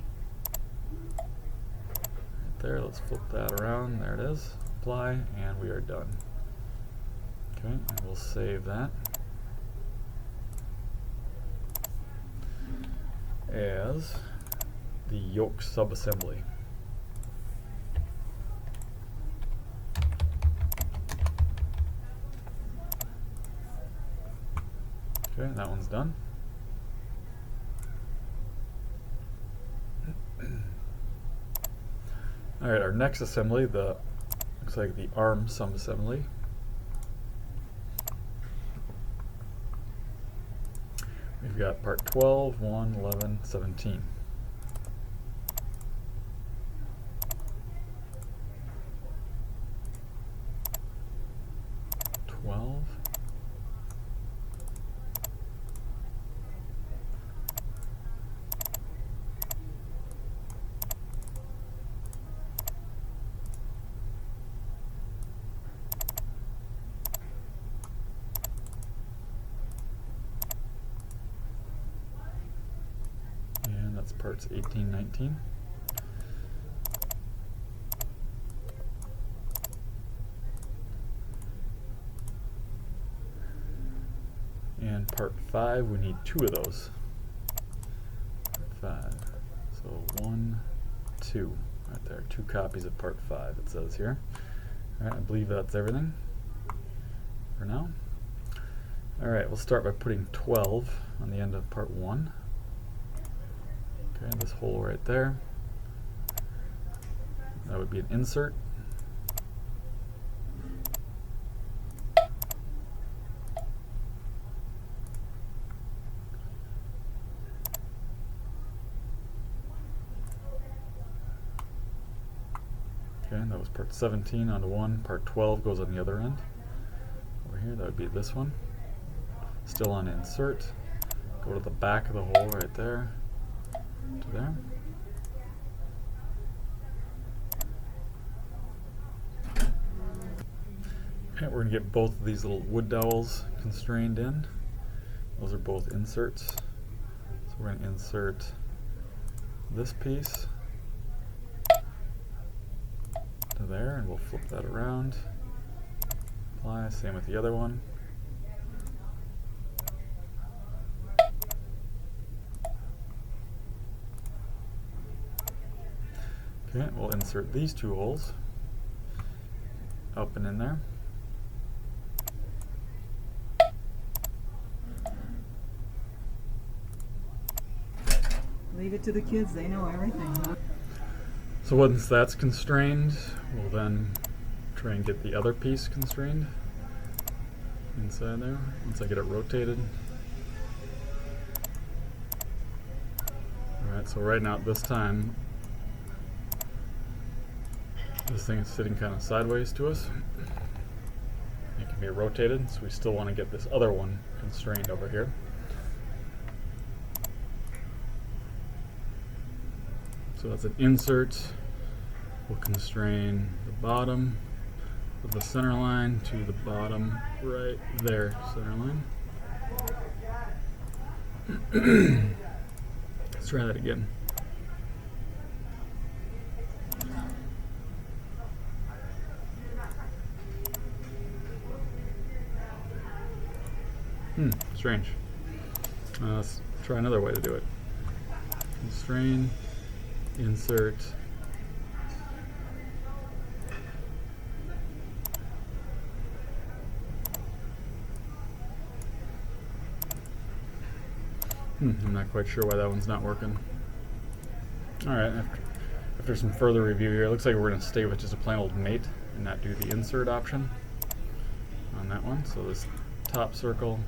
there, let's flip that around. There it is. Apply, and we are done. Okay, and we'll save that as the Yoke Sub-Assembly. Okay, that one's done. All right, our next assembly, looks like the arm sub-assembly. We've got part 12, 1, 11, 17. 12. That's parts 18, 19. And part 5, we need 2 of those. Part 5. So 1, 2. Right there, 2 copies of part 5, it says here. Alright, I believe that's everything for now. Alright, we'll start by putting 12 on the end of part 1. Okay, this hole right there. That would be an insert. Okay, that was part 17 onto one. Part 12 goes on the other end. Over here, that would be this one. Still on insert. Go to the back of the hole right there. To there. Okay, we're going to get both of these little wood dowels constrained in. Those are both inserts. So we're going to insert this piece to there, and we'll flip that around. Apply, same with the other one. Okay, we'll insert these 2 holes up and in there. Leave it to the kids, they know everything, huh? So once that's constrained, we'll then try and get the other piece constrained inside there, once I get it rotated. Alright, so right now at this time, this thing is sitting kind of sideways to us. It can be rotated, so we still want to get this other one constrained over here. So that's an insert. We'll constrain the bottom of the center line to the bottom right there, center line. Let's try that again. Strange. Let's try another way to do it. Constrain, insert, I'm not quite sure why that one's not working. Alright, after some further review here, it looks like we're going to stay with just a plain old mate and not do the insert option on that one. So this top circle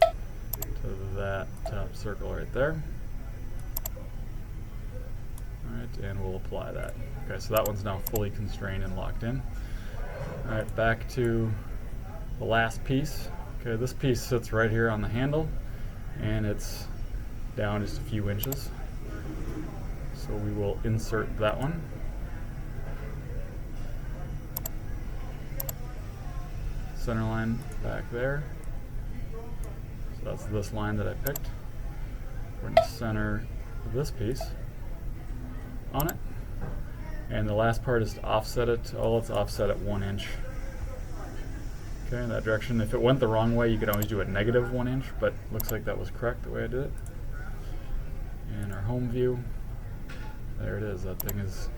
to that top circle right there. Alright, and we'll apply that. Okay, so that one's now fully constrained and locked in. Alright, back to the last piece. Okay, this piece sits right here on the handle, and it's down just a few inches. So we will insert that one. Center line back there. So that's this line that I picked. We're going to center this piece on it. And the last part is to offset it. Oh, let's offset it 1 inch. Okay, in that direction. If it went the wrong way, you could always do a negative 1 inch, but looks like that was correct the way I did it. And our home view, there it is. That thing is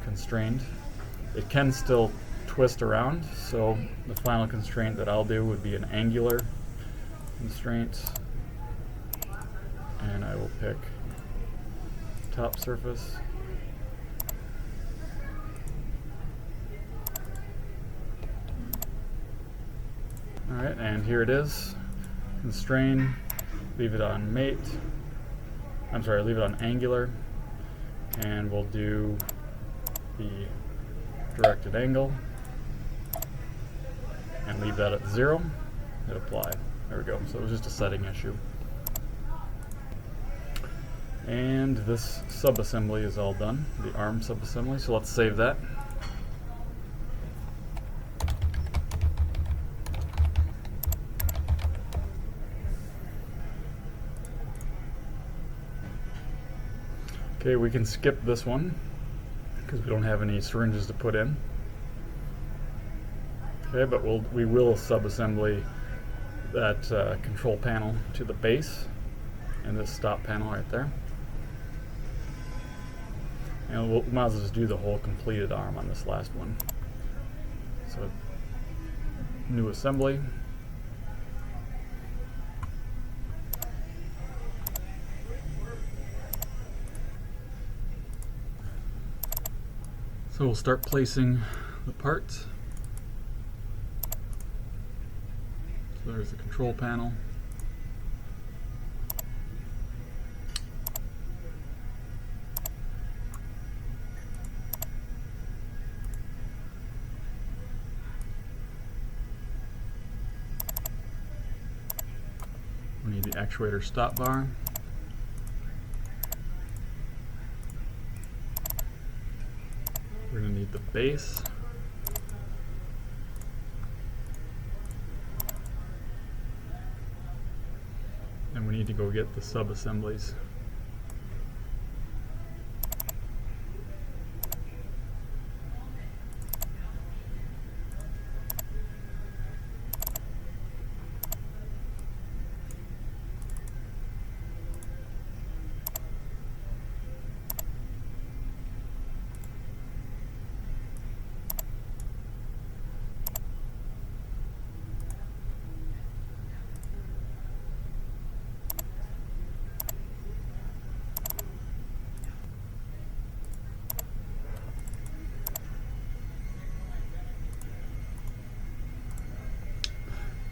constrained. It can still twist around, so the final constraint that I'll do would be an angular constraint. And I will pick top surface. Alright, and here it is. Constrain, leave it on mate. I'm sorry, leave it on angular. And we'll do the directed angle. And leave that at 0. Hit apply. There we go. So it was just a setting issue. And this sub-assembly is all done, the arm sub-assembly. So let's save that. Okay, we can skip this one because we don't have any syringes to put in. Okay, but we will sub-assembly that control panel to the base and this stop panel right there. And we might as well just do the whole completed arm on this last one. So, new assembly. So we'll start placing the parts. So there's the control panel. We need the actuator stop bar. We're going to need the base. And we need to go get the sub-assemblies.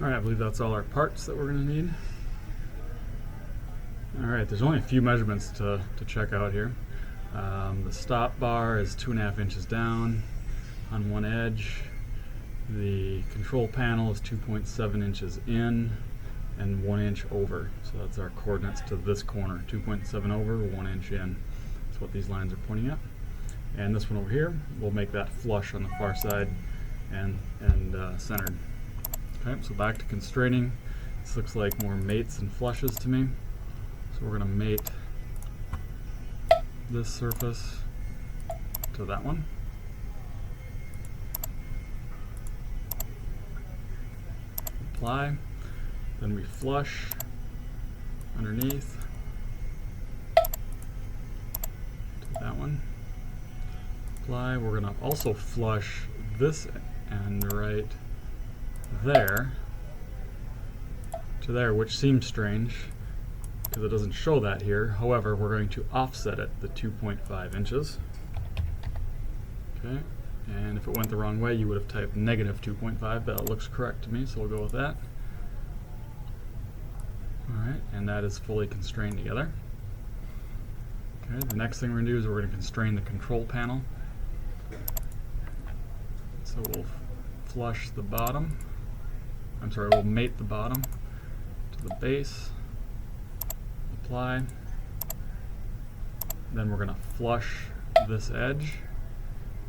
Alright, I believe that's all our parts that we're going to need. Alright, there's only a few measurements to check out here. The stop bar is 2.5 inches down on one edge. The control panel is 2.7 inches in and 1 inch over. So that's our coordinates to this corner, 2.7 over, 1 inch in. That's what these lines are pointing at. And this one over here, we'll make that flush on the far side and centered. Okay, so back to constraining. This looks like more mates and flushes to me. So we're going to mate this surface to that one. Apply. Then we flush underneath to that one. Apply. We're going to also flush this end right there to there, which seems strange. because it doesn't show that here. However, we're going to offset it the 2.5 inches. Okay, and if it went the wrong way, you would have typed negative 2.5, but it looks correct to me, so we'll go with that. Alright, and that is fully constrained together. Okay, the next thing we're going to do is we're going to constrain the control panel. So we'll flush the bottom. I'm sorry, we'll mate the bottom to the base. Apply. Then we're going to flush this edge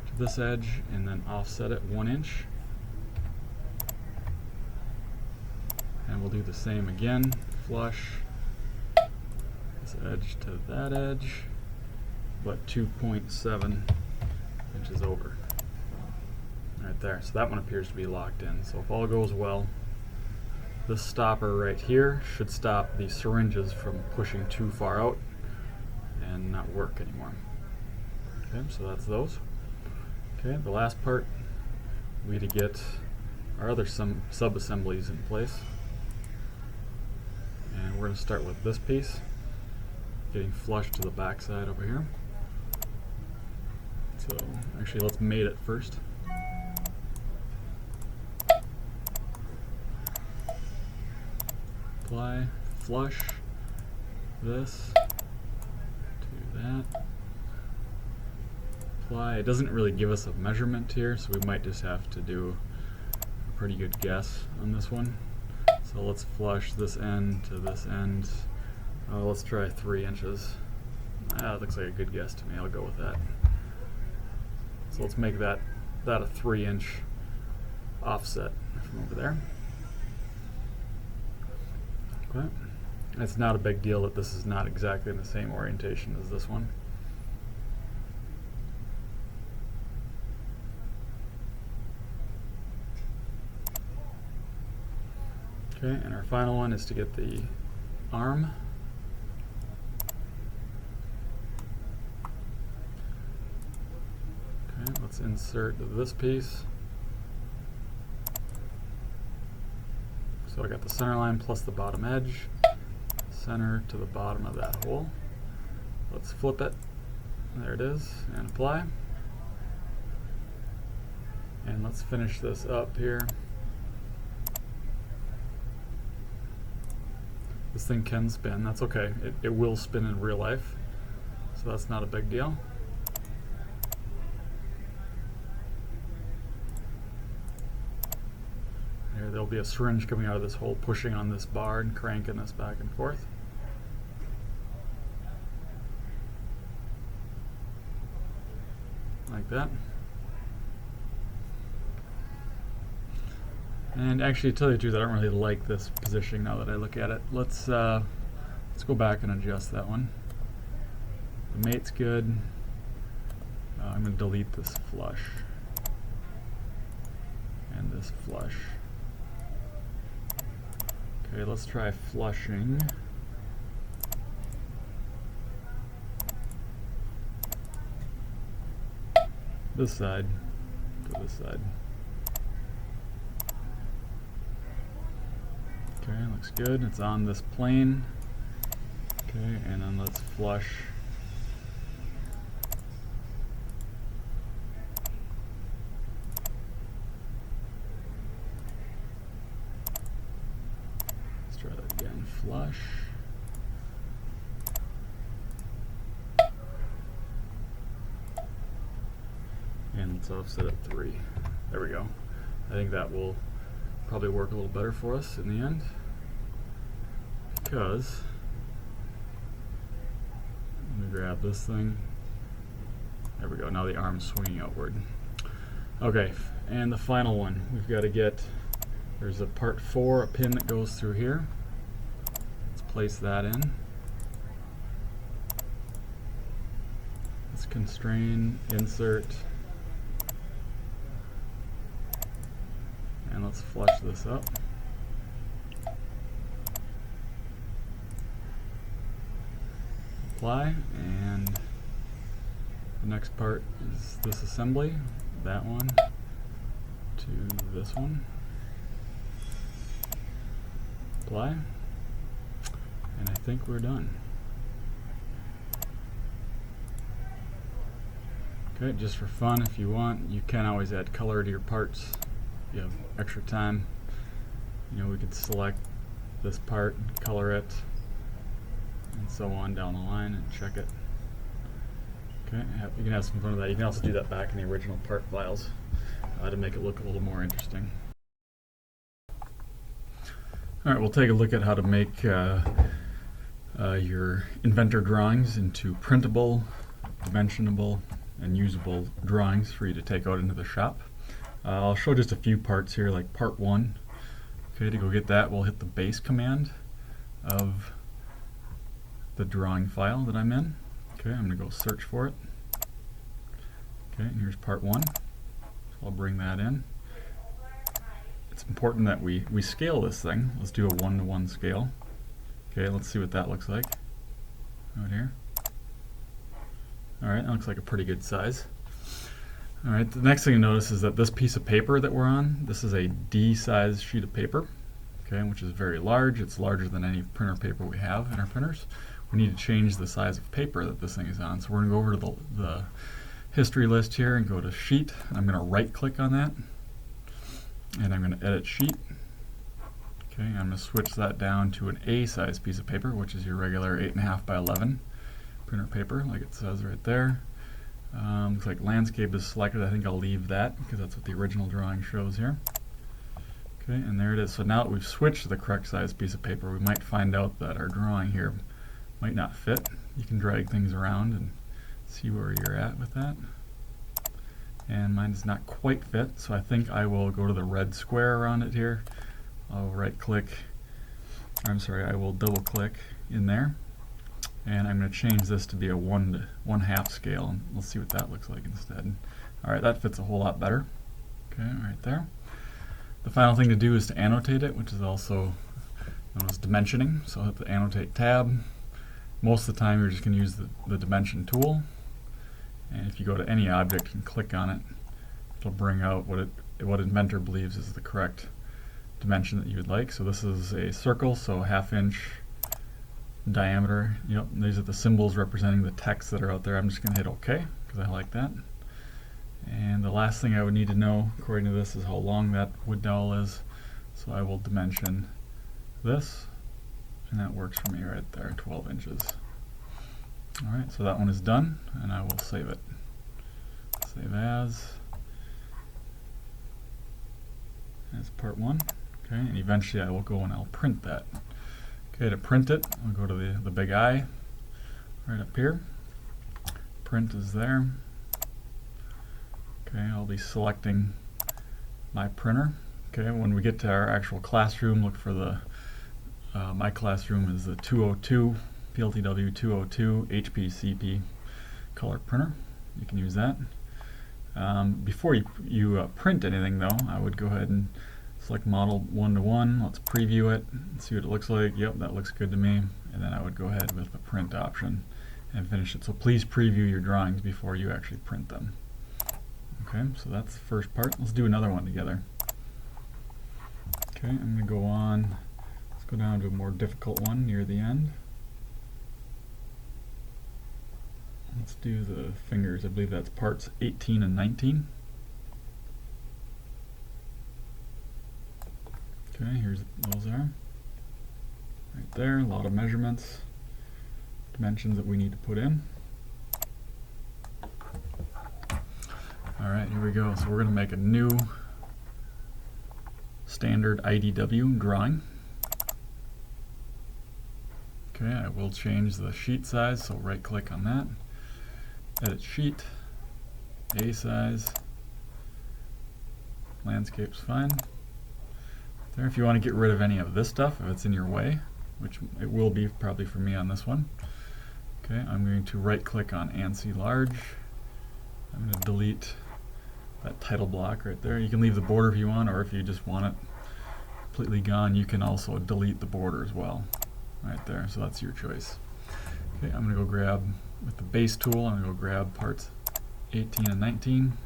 to this edge and then offset it 1 inch. And we'll do the same again. Flush this edge to that edge, but 2.7 inches over. Right there. So that one appears to be locked in. So if all goes well, this stopper right here should stop the syringes from pushing too far out and not work anymore. Okay, so that's those. Okay, the last part, we need to get our other sub-assemblies in place. And we're going to start with this piece, getting flush to the back side over here. So actually let's mate it first. Apply, flush this to that. Apply. It doesn't really give us a measurement here, so we might just have to do a pretty good guess on this one. So let's flush this end to this end. Let's try 3 inches. That looks like a good guess to me. I'll go with that. So let's make that a 3-inch offset from over there. Okay. It's not a big deal that this is not exactly in the same orientation as this one. Okay, and our final one is to get the arm. Okay, let's insert this piece. So I got the center line plus the bottom edge, center to the bottom of that hole. Let's flip it. There it is, and apply. And let's finish this up here. This thing can spin, that's okay. It will spin in real life, so that's not a big deal. There'll be a syringe coming out of this hole, pushing on this bar and cranking this back and forth. Like that. And actually, to tell you the truth, I don't really like this positioning now that I look at it. Let's go back and adjust that one. The mate's good. I'm going to delete this flush and this flush. Okay, let's try flushing. This side to this side. Okay, looks good. It's on this plane. Okay, and then let's flush. Let's try that again. Flush. And let's offset at 3. There we go. I think that will probably work a little better for us in the end, because let me grab this thing. There we go. Now the arm's swinging outward. Okay, and the final one we've got to get. There's a part 4, a pin that goes through here. Let's place that in. Let's constrain, insert, and let's flush this up. Apply, and the next part is this assembly, that one to this one. Apply, And I think we're done. Okay, just for fun, if you want, you can always add color to your parts. If you have extra time, you know, we could select this part, color it, and so on down the line, and check it. Okay, you can have some fun with that. You can also do that back in the original part files to make it look a little more interesting. All right, we'll take a look at how to make your Inventor drawings into printable, dimensionable, and usable drawings for you to take out into the shop. I'll show just a few parts here, like part 1. Okay, to go get that, we'll hit the base command of the drawing file that I'm in. Okay, I'm going to go search for it. Okay, and here's part 1. So I'll bring that in. It's important that we scale this thing. Let's do a 1-to-1 scale. Okay, let's see what that looks like. Right here. Alright, that looks like a pretty good size. Alright, the next thing you notice is that this piece of paper that we're on, this is a D-size sheet of paper, okay, which is very large. It's larger than any printer paper we have in our printers. We need to change the size of paper that this thing is on. So we're going to go over to the history list here and go to Sheet. And I'm going to right-click on that. And I'm going to edit Sheet. Okay, I'm going to switch that down to an A-size piece of paper, which is your regular 8.5 by 11 printer paper, like it says right there. Looks like landscape is selected. I think I'll leave that because that's what the original drawing shows here. Okay, and there it is. So now that we've switched to the correct size piece of paper, we might find out that our drawing here might not fit. You can drag things around and see where you're at with that. And mine does not quite fit, so I think I will go to the red square around it here. I'll right-click, I will double-click in there. And I'm going to change this to be a 1/1/2 scale, and we'll see what that looks like instead. Alright, that fits a whole lot better. Okay, right there. The final thing to do is to annotate it, which is also known as dimensioning. So I'll hit the Annotate tab. Most of the time you're just going to use the Dimension tool. And if you go to any object and click on it, it'll bring out what Inventor believes is the correct dimension that you would like. So this is a circle, so 1/2 inch diameter. Yep, these are the symbols representing the text that are out there. I'm just going to hit OK because I like that. And the last thing I would need to know, according to this, is how long that wood dowel is. So I will dimension this, and that works for me right there, 12 inches. Alright, so that one is done, and I will save it. Save as. That's part 1. Okay, and eventually I will go and I'll print that. Okay, to print it, I'll go to the big I right up here. Print is there. Okay, I'll be selecting my printer. Okay, when we get to our actual classroom, look for the my classroom is the 202 PLTW 202 HPCP color printer. You can use that. Before you print anything though, I would go ahead and select model 1-to-1. Let's preview it and see what it looks like. Yep, that looks good to me. And then I would go ahead with the print option and finish it. So please preview your drawings before you actually print them. Okay, so that's the first part. Let's do another one together. Okay, I'm going to go on. Let's go down to a more difficult one near the end. Let's do the fingers. I believe that's parts 18 and 19. Okay, here's those are. Right there, a lot of measurements, dimensions that we need to put in. Alright, here we go. So we're going to make a new standard iDW drawing. Okay, I will change the sheet size, so right click on that. Edit sheet, A size, landscape's fine. There, if you want to get rid of any of this stuff, if it's in your way, which it will be probably for me on this one. Okay, I'm going to right click on ANSI large. I'm going to delete that title block right there. You can leave the border if you want, or if you just want it completely gone, you can also delete the border as well. Right there, so that's your choice. Okay, I'm going to go grab, with the base tool, I'm going to go grab parts 18 and 19.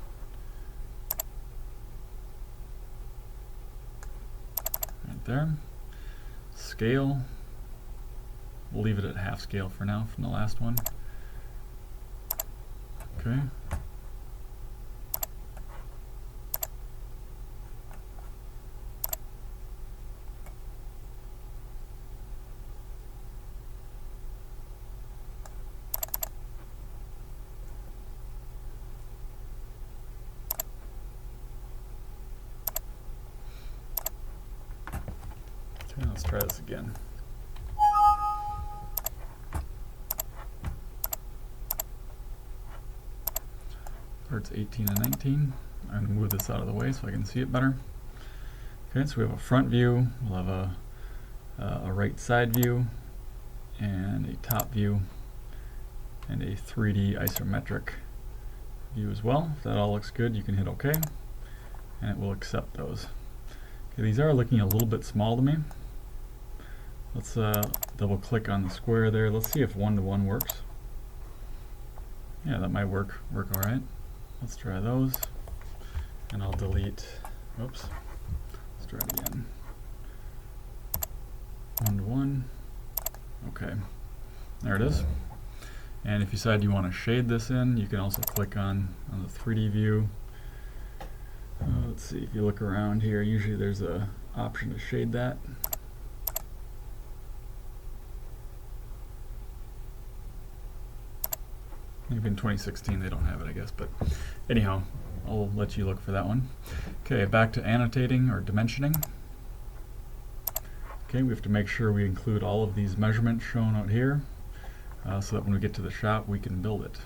Right there. Scale We'll leave it at half scale for now from the last one. Okay. Okay, let's try this again. Parts 18 and 19. I'm going to move this out of the way so I can see it better. Okay, so we have a front view, we'll have a right side view, and a top view, and a 3D isometric view as well. If that all looks good, you can hit OK, and it will accept those. Okay, these are looking a little bit small to me. Let's double click on the square there. Let's see if 1-to-1 works. Yeah, that might work alright. Let's try those. And I'll delete, oops, let's try it again. 1-to-1. Okay, there it is. And if you decide you want to shade this in, you can also click on the 3D view. Let's see, if you look around here, usually there's a option to shade that. Maybe in 2016 they don't have it, I guess, but anyhow, I'll let you look for that one. Okay, back to annotating or dimensioning. Okay, we have to make sure we include all of these measurements shown out here so that when we get to the shop we can build it.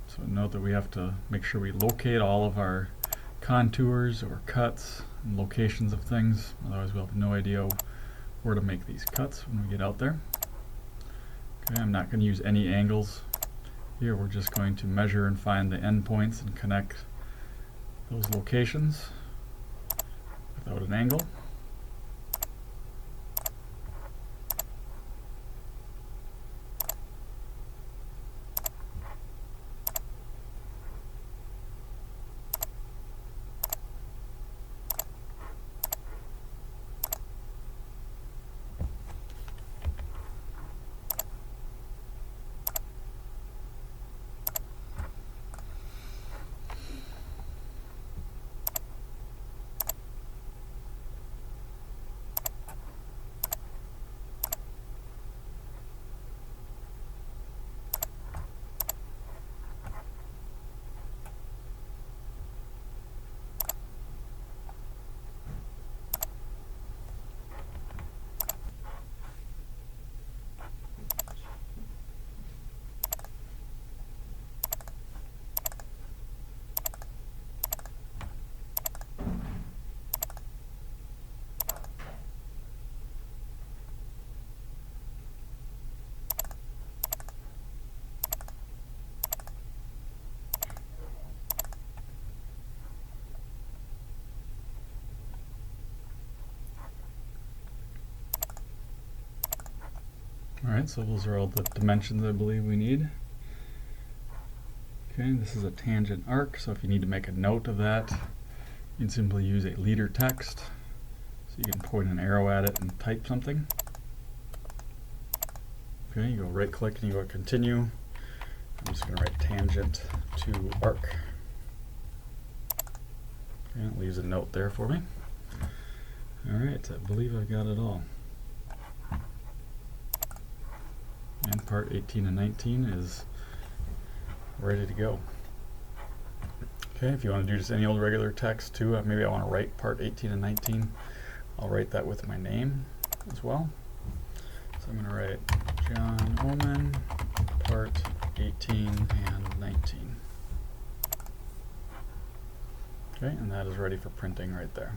So note that we have to make sure we locate all of our contours or cuts and locations of things, otherwise we'll have no idea where to make these cuts when we get out there. Okay, I'm not going to use any angles here, we're just going to measure and find the endpoints and connect those locations without an angle. Alright, so those are all the dimensions I believe we need. Okay, this is a tangent arc, so if you need to make a note of that, you can simply use a leader text. So you can point an arrow at it and type something. Okay, you go right click and you go continue. I'm just going to write tangent to arc. Okay, it leaves a note there for me. Alright, I believe I got it all. And part 18 and 19 is ready to go. Okay, if you want to do just any old regular text too, maybe I want to write part 18 and 19, I'll write that with my name as well. So I'm going to write John Oman, part 18 and 19. Okay, and that is ready for printing right there.